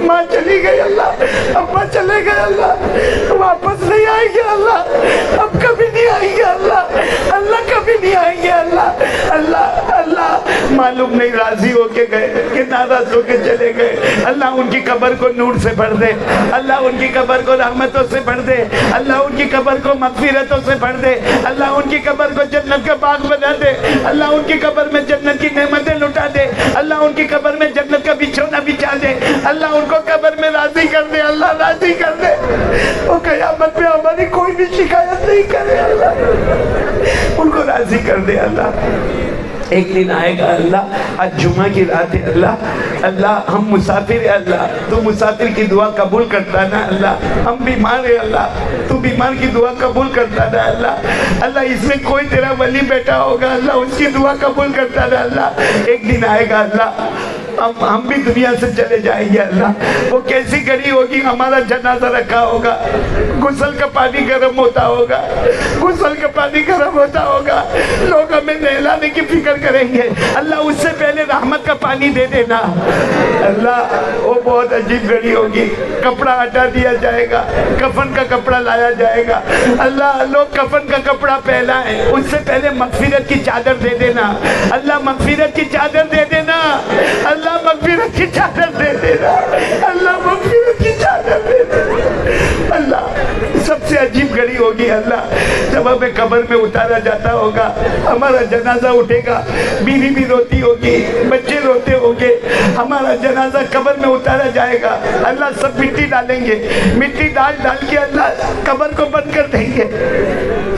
ماں چلی گئی اللہ ابا چلے گئے اللہ واپس نہیں آئیں گے اللہ اب کبھی نہیں آئیں گے اللہ اللہ کبھی نہیں آئیں گے اللہ اللہ اللہ معلوم نہیں راضی ہو کے گئے کہ ناراض ہو کے چلے گئے اللہ ان کی قبر کو نور سے بھر دے اللہ ان کی قبر کو رحمتوں سے بھر دے اللہ ان کی قبر کو مغفرتوں سے بھر دے اللہ ان کی قبر کو جنت کا باغ بنا دے اللہ ان کی قبر میں جنت کی نعمتیں لٹا دے اللہ ان کی قبر میں جنت کا بچھونا بچھا دے اللہ ان کو قبر میں راضی کر دے اللہ راضی کر دے وہ قیامت میں ہماری کوئی بھی شکایت نہیں کرے اللہ ان کو راضی کر دے اللہ ایک دن آئے گا اللہ آج جمعہ کی رات ہے اللہ اللہ ہم مسافر ہیں اللہ تو مسافر کی دعا قبول کرتا نا اللہ ہم بیمار ہیں اللہ تو بیمار کی دعا قبول کرتا نا اللہ اللہ اس میں کوئی تیرا ولی بیٹھا ہوگا اللہ اس کی دعا قبول کرتا نا اللہ ایک دن آئے گا اللہ ہم بھی دنیا سے چلے جائیں گے اللہ وہ کیسی گھڑی ہوگی ہمارا جنازہ رکھا ہوگا غسل کا پانی گرم ہوتا ہوگا غسل کا پانی گرم ہوتا ہوگا لوگ ہمیں نہلانے کی فکر کریں گے اللہ اس سے پہلے رحمت کا پانی دے دینا اللہ وہ بہت عجیب گھڑی ہوگی کپڑا ہٹا دیا جائے گا کفن کا کپڑا لایا جائے گا اللہ لوگ کفن کا کپڑا پہنائیں اس سے پہلے مغفرت کی چادر دے دینا اللہ مغفرت کی چادر دے دینا اللہ مغفرت کی چادر دے دینا اللہ مغفرت کی چادر دے دینا اللہ سب سے عجیب گھڑی ہوگی اللہ جب ہمیں قبر میں اتارا جاتا ہوگا ہمارا جنازہ اٹھے گا بیوی بھی روتی ہوگی بچے روتے ہوں گے ہمارا جنازہ قبر میں اتارا جائے گا اللہ سب مٹی ڈالیں گے مٹی ڈال ڈال کے اللہ قبر کو بند کر دیں گے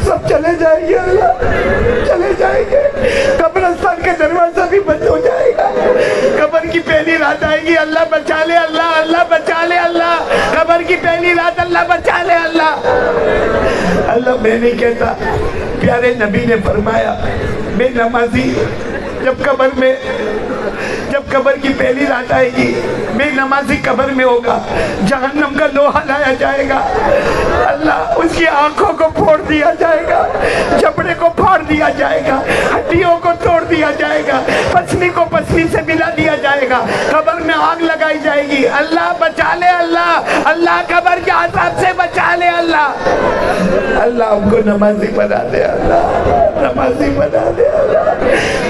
سب چلے جائیں گے اللہ چلے جائیں گے قبرستان کا دروازہ بھی بند ہو جائے گا قبر کی پہلی رات آئے گی، اللہ بچا لے اللہ، اللہ بچا لے اللہ، قبر کی پہلی رات اللہ بچا لے اللہ۔ اللہ میں نہیں کہتا، پیارے نبی نے فرمایا بے نمازی جب قبر کی پہلی رات آئے گی، بے نمازی قبر میں ہوگا، جہنم کا لوہا لایا جائے گا، اللہ اس کی آنکھوں کو پھوڑ دیا جائے گا، جبڑے کو پھاڑ دیا جائے گا، ہڈیوں کو توڑ دیا جائے گا، پسلی کو پسلی سے ملا دیا جائے گا، قبر میں آگ لگائی جائے گی۔ اللہ بچا لے اللہ، اللہ قبر کے عذاب سے بچا لے اللہ۔ اللہ ہم کو نمازی بنا دے اللہ، نمازی بنا دے اللہ،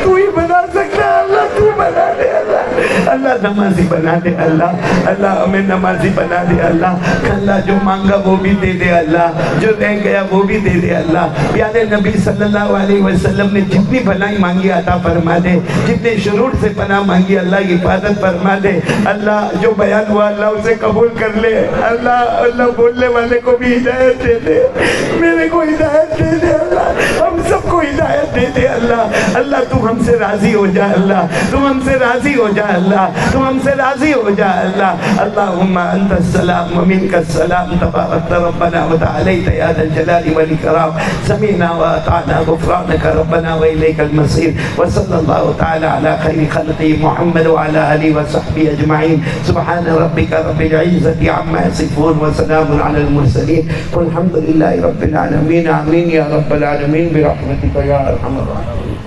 تو ہی بنا سکتا ہے اللہ، تو بنا دے اللہ، اللہ نمازی بنا دے اللہ، اللہ ہمیں نمازی بنا دے اللہ، اللہ جو مانگا وہ بھی دے دے اللہ، جو رہ گیا وہ بھی دے دے اللہ۔ پیارے نبی صلی اللہ علیہ وسلم نے جتنی بھلائی مانگی عطا فرما دے، جتنے شرور سے پناہ مانگی اللہ حفاظت فرما دے اللہ، جو بیان ہوا اللہ اسے قبول کر لے اللہ، اللہ بولنے والے کو بھی ہدایت دے دے، میرے کو ہدایت دے دے اللہ، ہم سب کو ہدایت دے دے اللہ، اللہ تو ہم سے راضی ہو جا اللہ، تو ہم سے راضی ہو جا اللہ، تو ہم سے راضی ہو جا اللہ۔ اللہم انت السلام ومنک السلام، تبارک ربنا وتعالیت یا ذا الجلال والاکرام، سمعنا واطعنا غفرانک ربنا والیک المصیر، وصلی اللہ تعالی علی خیر خلقہ محمد وعلی آلہ وصحبہ اجمعین، سبحان ربک رب العزۃ عما یصفون وسلام علی المرسلین والحمد للہ رب العالمین، آمین یا رب العالمین برحمتک یا ارحم الراحمین۔